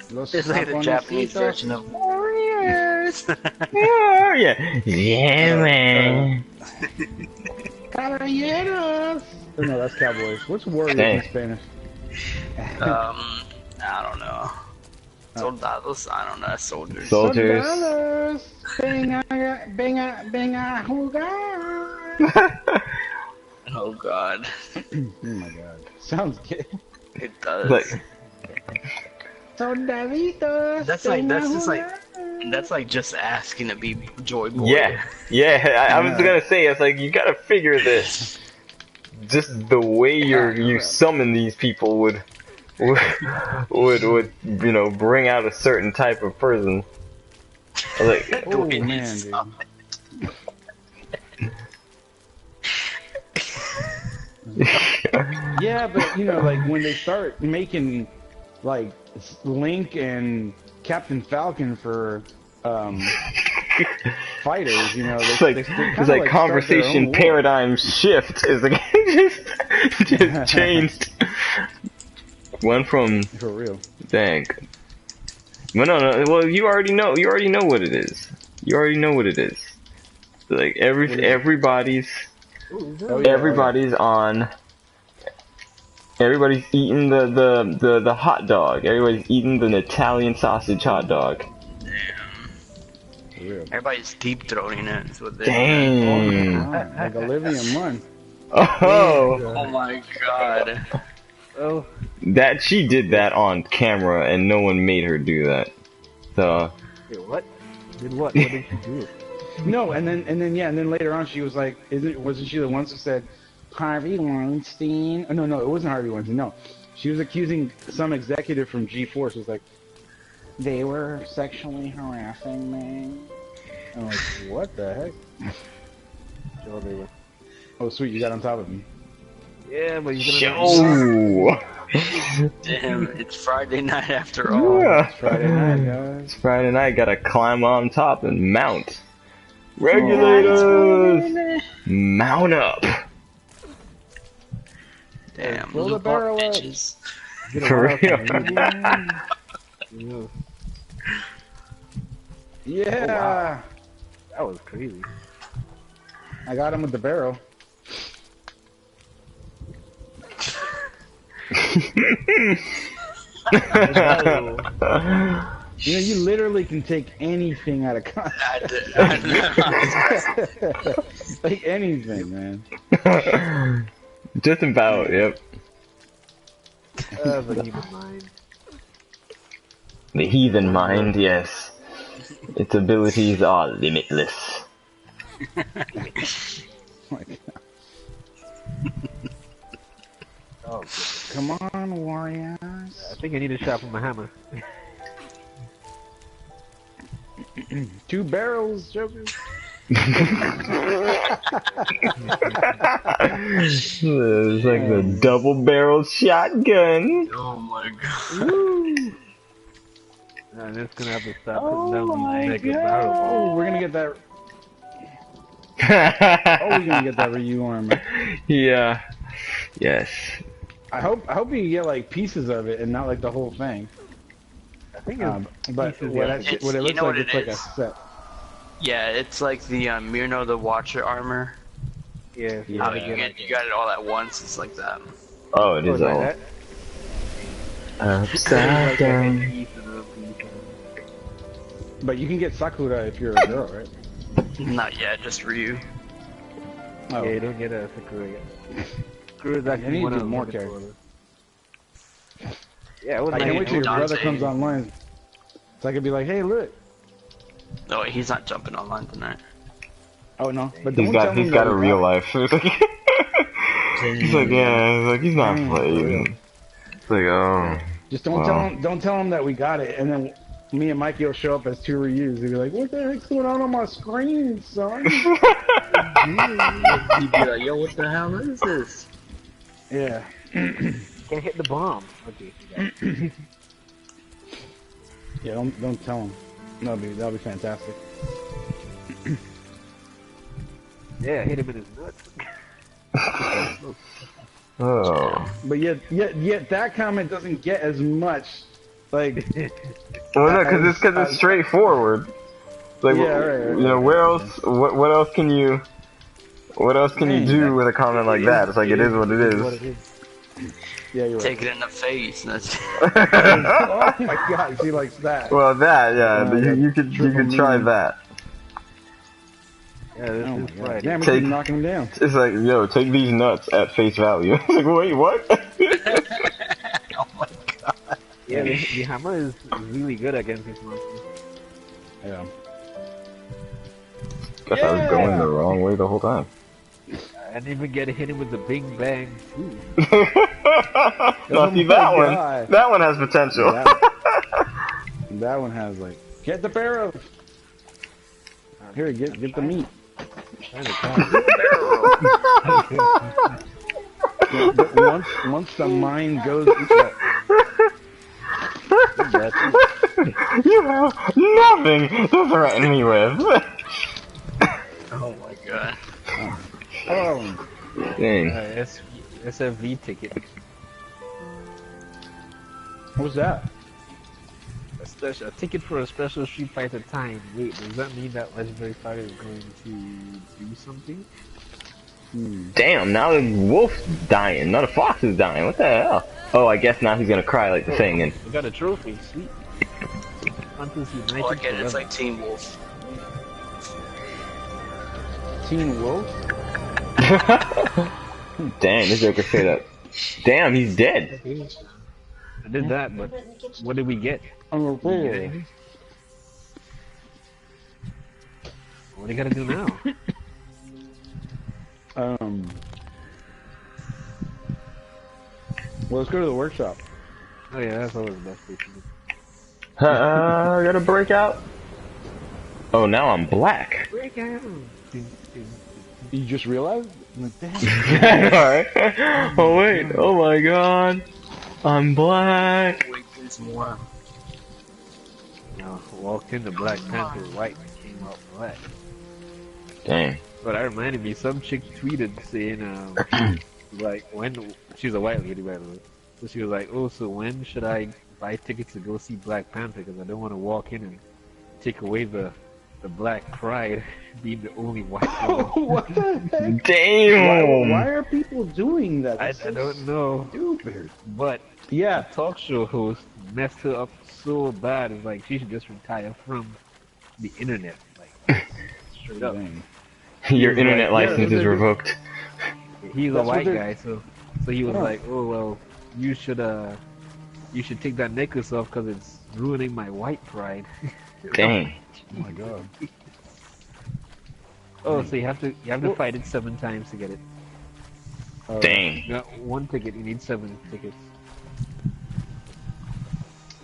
It's like the Japanese version of Warriors. Oh, yeah. Yeah, man. Caballeros. Oh, no, that's Cowboys. What's Warriors Dang. in Spanish? I don't know. Soldados? I don't know. Soldiers. Soldiers. Soldados, venga, jugar. Oh god. Oh my god. Sounds good. It does. Like, Soldaditos. That's like just asking to be Joy Boy. yeah. I was gonna say, it's like you gotta figure this. Just the way you summon these people would you know, bring out a certain type of person. Like, Oh man, dude. Yeah, but you know, like when they start making like Link and Captain Falcon for fighters, you know, it's like conversation paradigm shift is like just changed. Went from For real. dang. Well, no. Well, you already know. You already know what it is. You already know what it is. Like everybody's on. Everybody's eating the hot dog. Everybody's eating the Italian sausage hot dog. For real. Everybody's deep throating it. Is what they Dang. Like Olivia Munn. Oh, Oh my god. Oh, that she did that on camera, and no one made her do that. So wait, what? Did what? What did she do? No, and then later on she was like, wasn't she the one who said Harvey Weinstein? Oh, no, it wasn't Harvey Weinstein. No, she was accusing some executive from G4. She was like, they were sexually harassing me. I'm like, what the heck? Sure they were. Oh, sweet, you got on top of me. Yeah, but you yo. Damn, it's Friday night after all. Yeah. Friday night, guys. It's Friday night. Gotta climb on top and mount. Regulators, mount up. Damn, Fill the loop barrel up, up. bitches. For real. Yeah, Yeah. that was crazy. I got him with the barrel. You know, you literally can take anything out of context. Like anything, man. Just about, yep. The human mind. The heathen mind, yes. Its abilities are limitless. Oh my God. Oh, good. Come on, warriors. I think I need a shot from my hammer. 2 barrels, Joker. It's like the double-barreled shotgun. Oh my god. Woo. And it's gonna have to stop Oh putting down my these naked God. barrel Oh, we're gonna get that. Oh, we're gonna get that Ryu armor. Yeah. Yes. I hope you get like pieces of it and not like the whole thing. I think it's But pieces, what, yeah. what it You looks know like, what it's it like a is? set. Yeah, it's like the Myrno the Watcher armor. Yeah, Yeah. How you got it all at once. It's like that. Oh, it is like all that. upside Like down. a piece of the piece. But you can get Sakura if you're a girl, right? Not yet, just Ryu. Oh, Yeah, you don't get a Sakura yet. Sakura's I actually need one to of do the more looking characters. for. Yeah, I can't wait till your Dante. brother comes online. So I could be like, hey, look. No, he's not jumping online tonight. Oh no, but don't He's tell got him he's got that a we real got life. He's like, yeah, he's like, he's not playing. It's like, oh. it. Just don't Wow. tell him that we got it, and then me and Mikey will show up as 2 Ryus. He'll be like, what the heck's going on my screen, son? He'd be like, yo, what the hell is this? Yeah. Can't hit the bomb. Okay. Yeah, don't tell him. That'll be fantastic. Yeah, hit him in his nuts. Oh. But yet that comment doesn't get as much, like. Well, no, because it's straightforward. Like, Yeah, right, you know, where else? What else can you? What else can you Dang, do with a comment like that? It's like it is what it What is. it is. Yeah, you're Take right. it in the face. That's Oh my god, she likes that. Well, that, yeah, Yeah, you could triple try mean. that. Yeah, this Oh my is god. Friday. Damn, we Take- keep knocking him down. It's like, yo, take these nuts at face value. It's like, wait, what? oh my god. Yeah, the hammer is really good against this monster. Yeah. Guess I was going the wrong way the whole time. I didn't even get hit with the Big Bang too. Now see my that one. God. That one has potential. That one has like, get the barrel. Here, get the meat. Trying to count. Yeah, but once the mind goes into that, You have nothing to threaten me with. Oh my god. oh, Dang. SFV ticket. what's that? A ticket for a special Street Fighter time. Wait, does that mean that Legendary Fighter is going to do something? Damn, now the wolf's dying. Now the fox is dying. What the hell? Oh, I guess now he's gonna cry like the thing. And We got a trophy. Sweet. Fantasy United Oh, I get it. It's forever. like Teen Wolf. Teen Wolf? dang, this joker straight up. Damn, he's dead. I did that, but what did we get? I'm a Did we get fool. anything? What do you gotta do now? Well, let's go to the workshop. Oh yeah, that's always the best place to do. I gotta break out. Oh, now I'm black. Break out! You just realized? I'm like, damn. Alright. Oh wait. Oh my god. I'm black. Wait, there's more. Now, walked into Black Panther white and came out black. Dang. But that reminded me, some chick tweeted saying, like, when, she's a white lady, by the way. So she was like, oh, so when should I buy tickets to go see Black Panther? Because I don't want to walk in and take away the black pride being the only white woman. What the heck? Damn. Why are people doing that? I That's so don't know. Stupid. But Yeah. the talk show host messed her up so bad, it's like she should just retire from the internet. Like, straight up. Dang. Your internet like, yeah, license is revoked. He's a That's what white they're- guy, so he was Oh. like, "Oh well, you should take that necklace off because it's ruining my white pride." Dang. Oh my god. Oh, so you have to fight it 7 times to get it. Dang. You got 1 ticket, you need 7 tickets.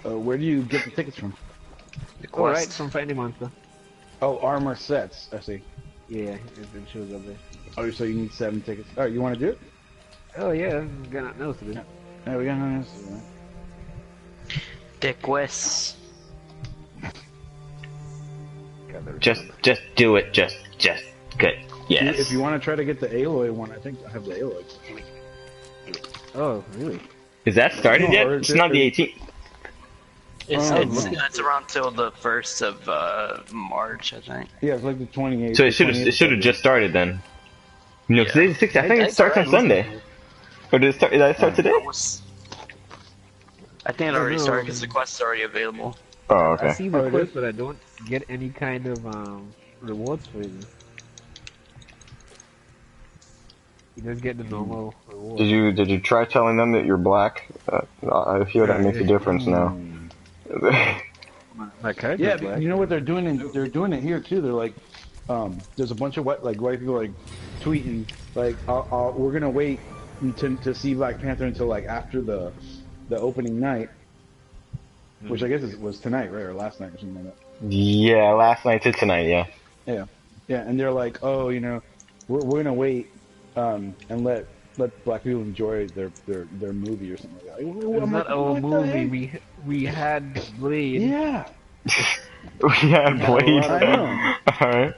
Where do you get the tickets from? All right, from Finding Monster. Oh, armor sets. I see. Yeah, it shows up there. Oh, so you need 7 tickets. All right, you want to do it? Oh yeah, I'm gonna know to do. Yeah, we got this. Dick West. Just do it. Just good. Yes. If you want to try to get the Aloy one, I think I have the Aloy. Oh really? Is that started No, yet? or It's is not it- the 18th. It's around till the 1st of March, I think. Yeah, it's like the 28th. So it should have just started then. No, today's the 6th. I think it starts on Sunday. Or did it start? Did I start today? I think it already started because the quest is already available. Oh, I okay. see the Oh, it quest, is? but I don't get any kind of rewards for it. You just get the normal rewards. Did you try telling them that you're black? I feel that makes a difference now. My character Yeah, is black. you know what they're doing? They're doing it here too. They're like, there's a bunch of white people like tweeting like, we're gonna wait to see Black Panther until like after the opening night, which I guess was tonight, right, or last night or something like that. Yeah, last night to tonight. Yeah. Yeah, and they're like, oh, you know, we're gonna wait and let black people enjoy their movie or something like that. It's I'm not like, our what the movie. heck? We had Blade. Yeah, Yeah, Blade. I know. Alright.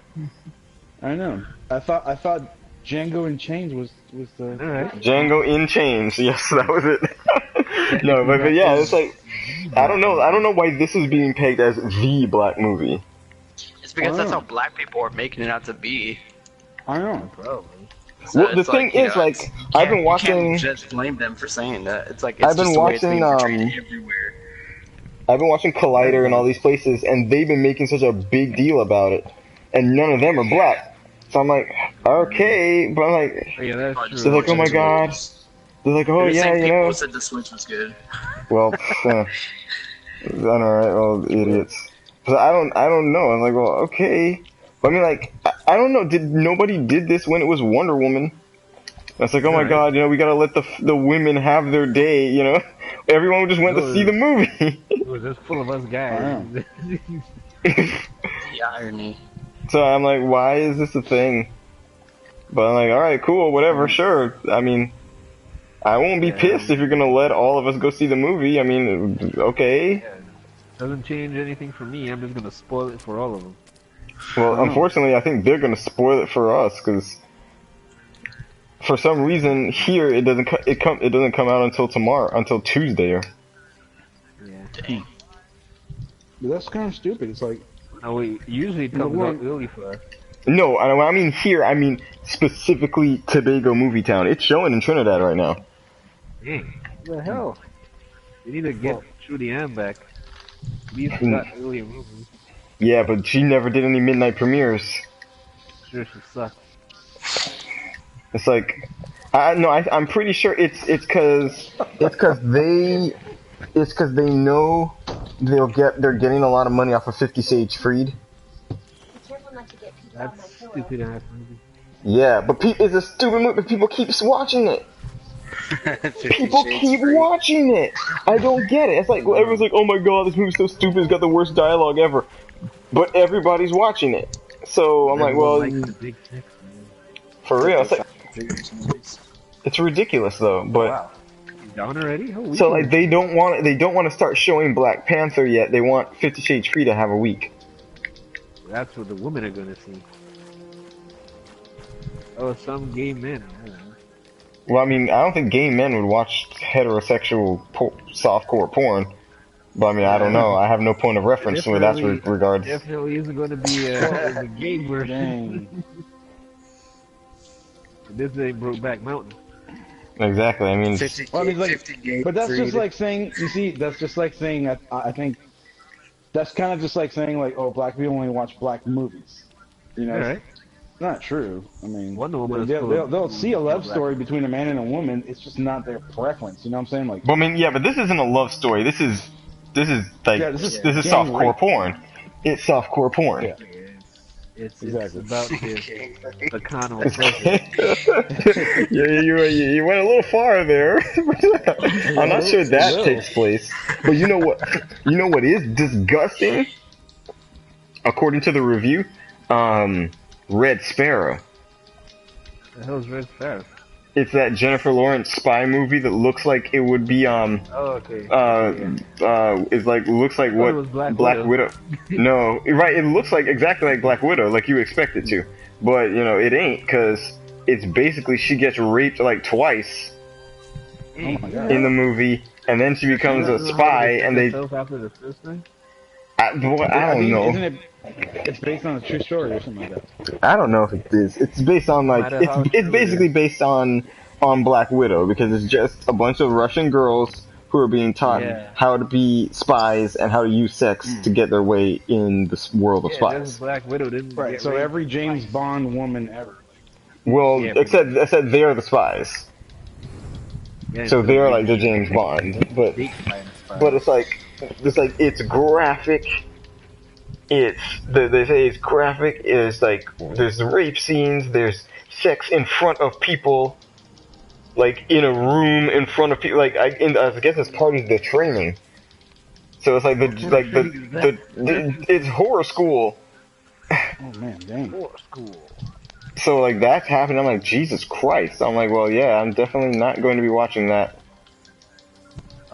I know. I thought Django in Chains was the. All right. Django in Chains. Yes, that was it. No, but yeah, it's like I don't know why this is being pegged as the black movie. It's because that's Wow. how black people are making it out to be. I know. Probably. So Well, the it's thing like, you is, know, like, it's- I've been you watching. can't just blame them for saying that. It's like, it's I've been just the way it's watching. being portrayed everywhere. I've been watching Collider and all these places, and they've been making such a big deal about it, and none of them are black. So I'm like, okay, but I'm like, Oh, yeah, that's Hard to true. they're like, oh watch my it. god. They're like, oh They're the yeah, same you people know. who said the Switch was good. Well, I know, right? Well, idiots. So I don't know. I'm like, well, okay. But I mean, like, I don't know. Nobody did this when it was Wonder Woman? It's like, oh my Right. god, you know, we gotta let the women have their day, you know? Everyone just went to see the movie. It was just full of us guys. The irony. So I'm like, why is this a thing? But I'm like, alright, cool, whatever, sure. I mean, I won't be pissed if you're gonna let all of us go see the movie. I mean, okay. Yeah. Doesn't change anything for me. I'm just gonna spoil it for all of them. Well, unfortunately, I think they're gonna spoil it for us, because for some reason here it doesn't come out until tomorrow, until Tuesday. Yeah. Dang. But that's kind of stupid. It's like, No, we usually No, comes we're- out early for us. No, when I mean here, I mean specifically Tobago Movie Town. It's showing in Trinidad right now. Dang. What the hell? We need to get Trudy Ann back. We Hmm. got earlier movies. Yeah, but she never did any midnight premieres. Sure, she sucked. It's like, I'm pretty sure it's because they know they're getting a lot of money off of 50 Shades Freed. Be careful not to get people on my That's pillow. stupid ass movie. Yeah, but it's a stupid movie, but people keep watching it. People keep watching it. I don't get it. It's like, well, everyone's like, oh my god, this movie's so stupid, it's got the worst dialogue ever. But everybody's watching it. So I'm like, well, Everyone likes the big six, man. for real, it's like, it's ridiculous though. But Wow. You down already? Oh, we so can- like they don't want to start showing Black Panther yet. They want 50 Shades Free to have a week. That's what the women are gonna see. Oh, some gay men. I don't know. Well, I mean, I don't think gay men would watch heterosexual softcore porn. But I mean, I don't know. I have no point of reference with that regards. Definitely isn't going to be a gay version. dang. This ain't Brokeback Mountain. Exactly. I mean, 50, Well, I mean, like, 50 gay But that's just freed. like saying, you see, that's just like saying, I think, that's kind of just like saying, like, oh, black people only watch black movies. You know, Alright. it's not true. I mean, Wonder Woman is full they'll of- they'll see a love black. story between a man and a woman. It's just not their preference. You know what I'm saying? Like, but I mean, yeah, but this isn't a love story. This is like Yeah, this this is is softcore gang rape. porn. It's softcore porn. Yeah. It's Exactly. about the carnal pleasure. you went a little far there. I'm not sure that takes place. But you know what? You know what is disgusting? According to the review, Red Sparrow. The hell's Red Sparrow? It's that Jennifer Lawrence spy movie that looks like it would be Oh, okay. is like looks like thought what it was Black Widow. No, right? It looks like exactly like Black Widow, like you expect it to, but you know it ain't because it's basically she gets raped like twice oh my god. in the movie, and then she becomes a spy, and they after the first thing? I don't think- know. Isn't it? It's based on a true story or something like that. I don't know if it is. It's based on like Matter how it's true it basically based on Black Widow because it's just a bunch of Russian girls who are being taught Yeah. how to be spies and how to use sex to get their way in this world of Yeah, spies. this Black Widow didn't Right. get So raped. every James Bond woman ever. Well, Yeah, but- except they're the spies, Yeah, so they're like the James Bond. But it's like it's graphic. It's they say it's graphic. It's like there's rape scenes. There's sex in front of people, like in a room in front of people. Like I guess it's part of the training. So it's like it's horror school. Oh man, dang. School. So like that's happening. I'm like Jesus Christ. I'm like, well, yeah, I'm definitely not going to be watching that.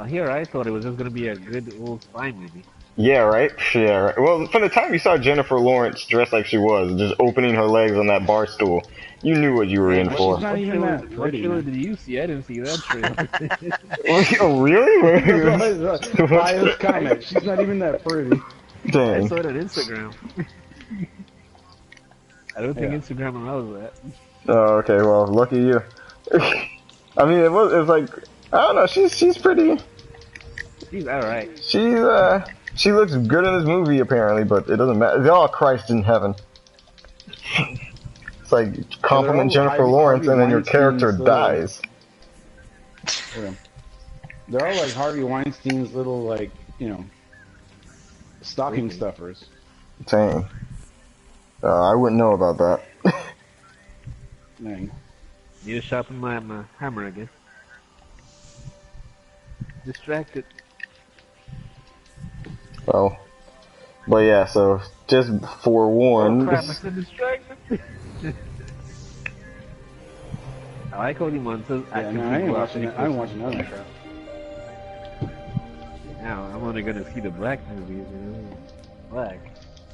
Here I thought it was just gonna be a good old spy movie. Yeah, right. Yeah, right. Well, from the time you saw Jennifer Lawrence dressed like she was, just opening her legs on that bar stool, you knew what you were in for. She's not even that What pretty. trailer man. did you see? I didn't see that trailer. Oh, really? Biased comment. She's not even that pretty. I Dang. saw it on Instagram. I don't think Yeah. Instagram allows that. Oh, okay. Well, lucky you. I mean, it was like I don't know. She's pretty. She's alright. She looks good in this movie apparently, but it doesn't matter. They're all Christ in heaven. It's like Yeah, they're compliment all Jennifer Lawrence, Harvey and then your character Weinstein's little. dies. Yeah. They're all like Harvey Weinstein's little like stocking Freaking. stuffers. Dang. I wouldn't know about that. Dang. Need to sharpen my hammer again. Distracted. Well, but yeah. So just Oh forewarned. crap, I said distracted. I like how the monsters Yeah, actively no, I ain't go watching after it. I ain't the watching none of that crap. Now, I'm only gonna see the black movies, you know? Black.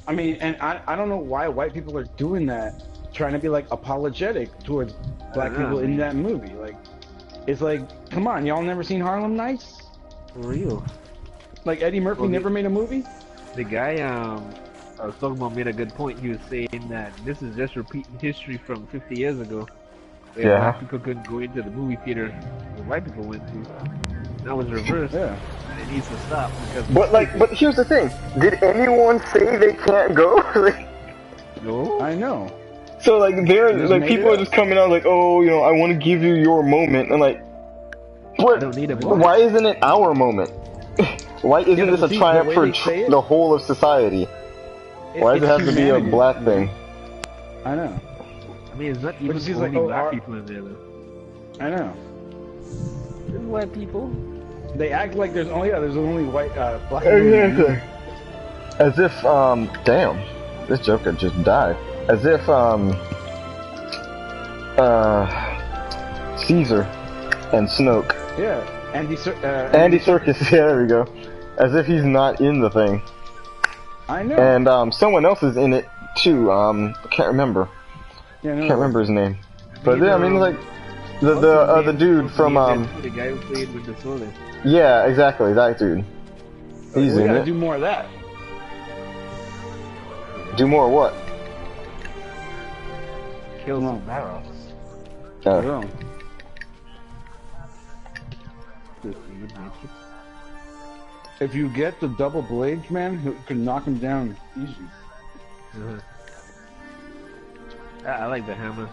I mean, and I don't know why white people are doing that, trying to be like apologetic towards black don't know, people in man. that movie. Like, it's like, come on, y'all never seen Harlem Nights? For real. Like Eddie Murphy Well, never made a movie? The guy I was talking about made a good point. He was saying that this is just repeating history from 50 years ago. Where Yeah. black people couldn't go into the movie theater where white people went to. Now it's reversed. Yeah. And it needs to stop because But here's the thing. Did anyone say they can't go? no. I know. So like they're Just like made people it are up. just coming out like, oh, I want to give you your moment, and like, I don't need a moment. why isn't it our moment? Why isn't Yeah, this but a see, triumph the way for they say it- the whole of society? Why does it It's have to be a humanity. black thing? I know. I mean, it's not even But she's only like, oh, black our- people in there though. I know. There's white people. They act like there's only white black people. in that movie. As if damn, this Joker just died. As if Caesar and Snoke. Yeah. Andy Serkis, yeah, there we go. As if he's not in the thing. I know. And someone else is in it too. I can't remember. Yeah, no, Can't remember his name. But mean, yeah, I mean like the dude from the guy who played with the soldier. yeah, exactly, that dude. He's we in gotta it. do more of that. Do more what? Kill No. some barrels. Uh, No. If you get the double blades, man, you can knock him down easy. I like the hammer.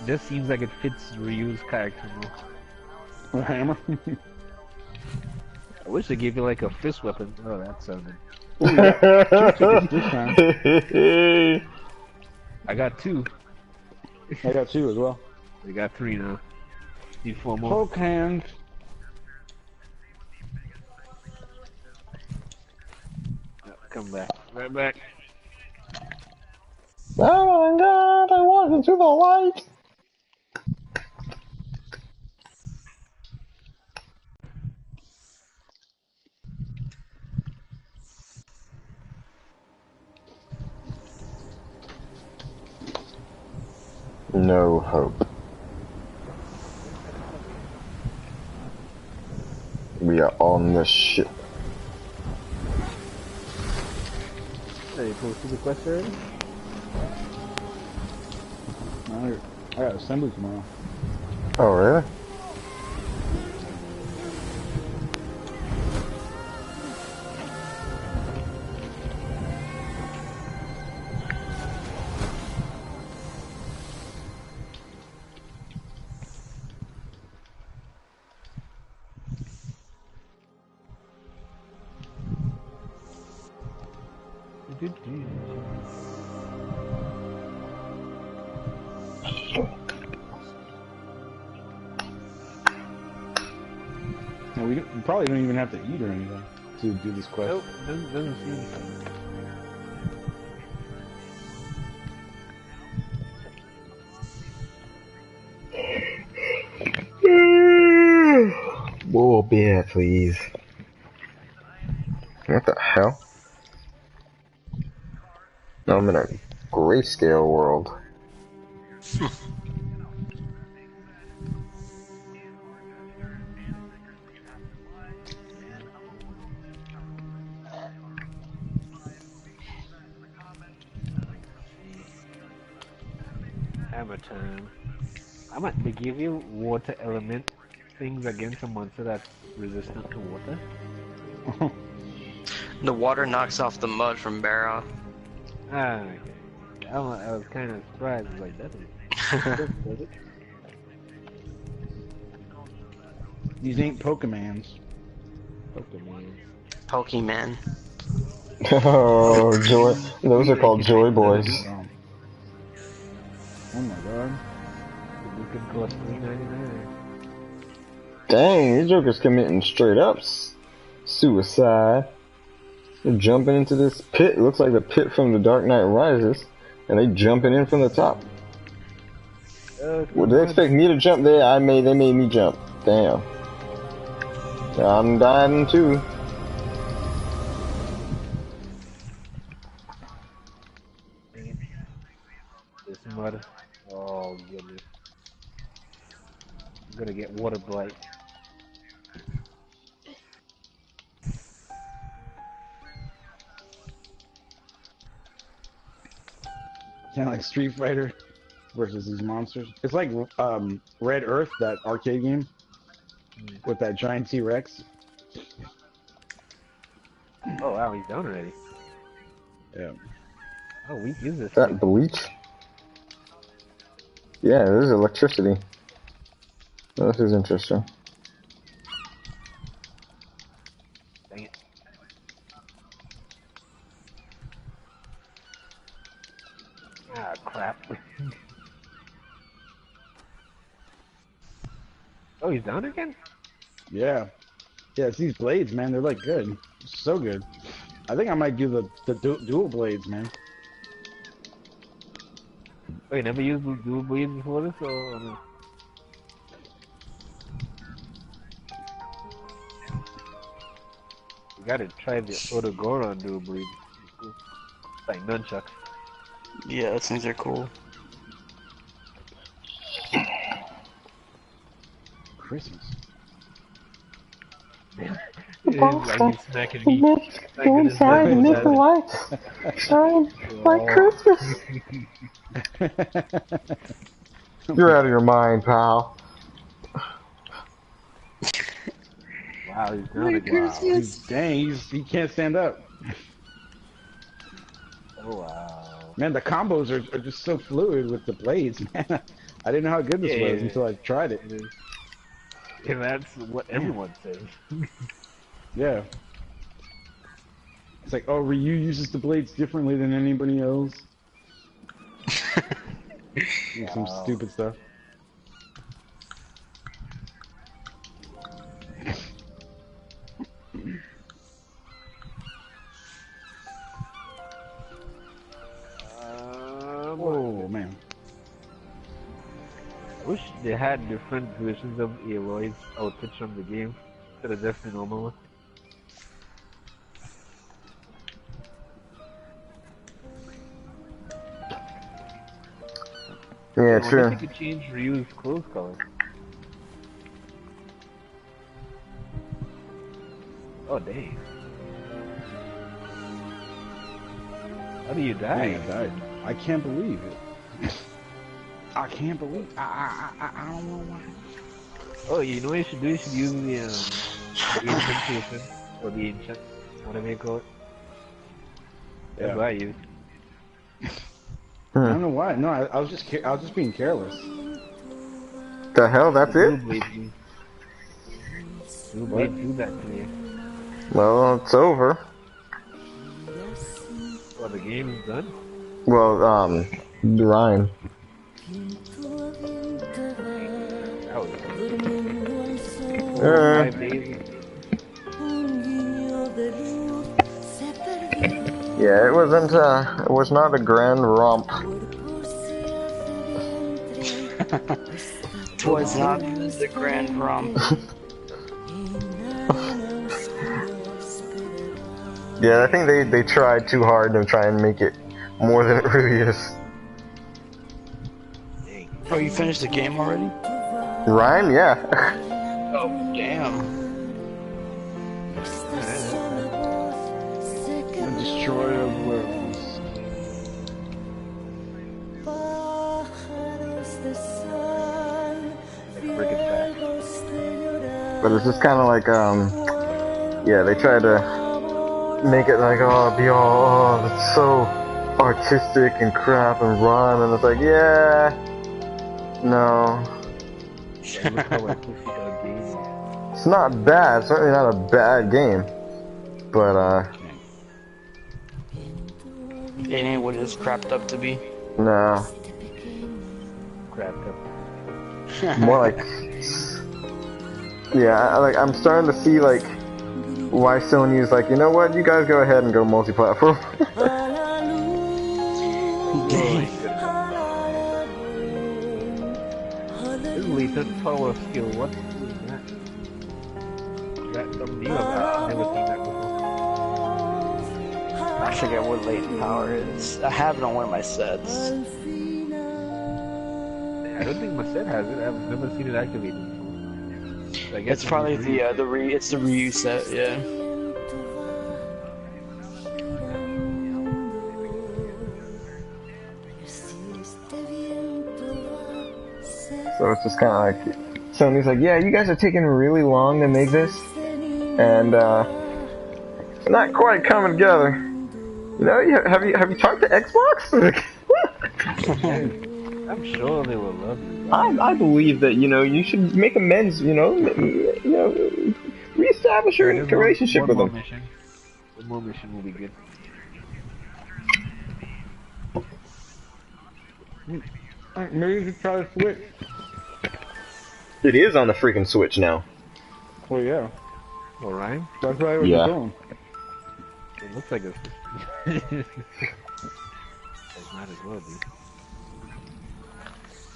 It just seems like it fits Ryu's character more. A hammer. I wish they gave you like a fist weapon. Oh, that sounded. This time. I got 2. I got 2 as well. We got 3 now. Need 4 more. Poke hand. Come back. Right back. Oh my god, I walked into the light! No hope. We are on the ship. Are you close to the quest already? I got assembly tomorrow. Oh, really? No, we probably don't even have to eat or anything to do this quest. Nope, doesn't seem so. More beer, please. What the hell? I'm in a grayscale world. Hammer time. I might they give you water element things against a monster that's resistant to water. The water knocks off the mud from Barrow. Ah, okay. I was kind of surprised. I was like, that is. These ain't Pokemans. Pokemon. Pokemon. Oh, joy. Those are called Joy Boys. Oh my god. You could cost $3.99. Dang, these jokers committing straight up suicide. They're jumping into this pit. It looks like the pit from The Dark Knight Rises. And they jumping in from the top. Would they expect me to jump there? They made me jump. Damn. I'm dying too. This mud. Oh goodness. I'm gonna get water blight. Kind of like Street Fighter versus these monsters. It's like Red Earth, that arcade game with that giant T-Rex. Oh wow, he's down already. Yeah. How weak is this That thing? bleach? Yeah, this is electricity. Oh, this is interesting. Dang it. Ah, crap. Oh, he's down again? Yeah. Yeah, it's these blades, man. They're like good. So good. I think I might do the dual blades, man. Oh, you never used dual blades before this, or no? You gotta try the Otogoron dual blade. It's cool. It's like nunchucks. Yeah, those things are cool. Christmas. Like he's smacking me. Go inside and make the lights shine like Christmas. You're out of your mind, pal. Wow, he's down again. Dang, he can't stand up. Oh wow. Man, the combos are just so fluid with the blades, man. I didn't know how good this was until I tried it. And that's what everyone says. Yeah. It's like, oh, Ryu uses the blades differently than anybody else. Some stupid stuff. Oh, man. I wish they had different versions of Aloy's outfits from the game instead of just the normal one. Yeah, I true. wonder if you could change Ryu's clothes color. Oh dang. How do you die? Dang, I died. I can't believe it. I can't believe. I don't know why. Oh, you know what you should do? You should use the incantation or the enchant, whatever you call it. That's what I use. I don't know why. No, I was just being careless. The hell, that's Blue it? Blade do. Blue Blade do that to you. Well, it's over. Well, the game is done. Well, Rime. That was Uh, 5 days. yeah, it wasn't, it was not a grand romp. Twas not the grand romp. Yeah, I think they tried too hard to try and make it more than it really is. Oh, you finished the game already? Rime, yeah. Oh, damn. The destroyer of worlds. But it's just kind of like, yeah, they try to make it like, oh, be all, oh, it's so artistic and crap and run, and it's like, yeah, no. Yeah, look how artistic our game is. It's not bad, certainly not a bad game. But, It ain't what it's crapped up to be. no. Crapped up. More like, yeah, I'm starting to see, like, why Sony's like, you know what, you guys go ahead and go multi-platform. This latent power skill, what is that? Is that something new? I've never seen that before. I forget what latent power is. I have it on one of my sets. I don't think my set has it. I've never seen it activated before. So I guess It's probably it's the Ryu set, yeah. So it's just kind of like, Sony's like, yeah, you guys are taking really long to make this, and it's not quite coming together. You know, have you talked to Xbox? I'm sure they will love you. I believe that, you know, you should make amends. You know, reestablish your relationship with them. Mission. One more mission will be good. Maybe you should try to switch. It is on the freaking Switch now. Well, yeah. All right. That's what I was Yeah. doing. It looks like it's. It might as well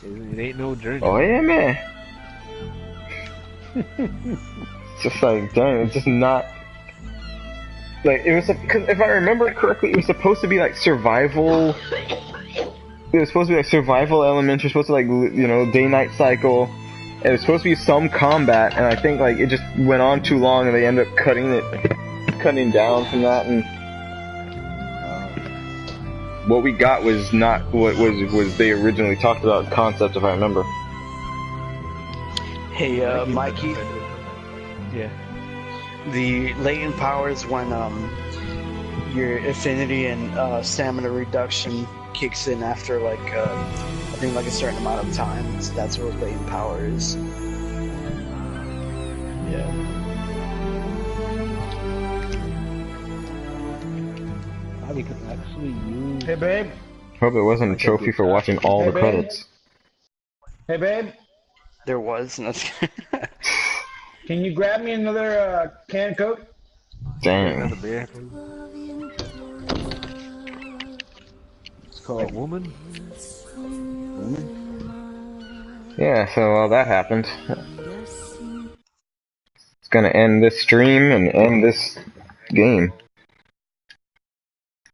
be. It ain't no journey. Oh yeah, man. It's just like, dang, it's just not. Like, it was, because if I remember correctly, it was supposed to be like survival. It was supposed to be like survival elements. You're supposed to, like, you know, day-night cycle. And it was supposed to be some combat, and I think, like, it just went on too long, and they ended up cutting down from that, and what we got was not what was they originally talked about concept, if I remember. Hey, Mikey, Yeah. the latent power is when your affinity and stamina reduction kicks in after like I think like a certain amount of time. So that's what latent power is. Yeah. Probably could actually use. Hey, babe. Hope it wasn't a trophy for watching all Hey, the babe. credits. Hey, babe. There was. And that's Can you grab me another can of Coke? Another Dang. beer. It's called Woman. Yeah, so while that happened, it's gonna end this stream and end this game.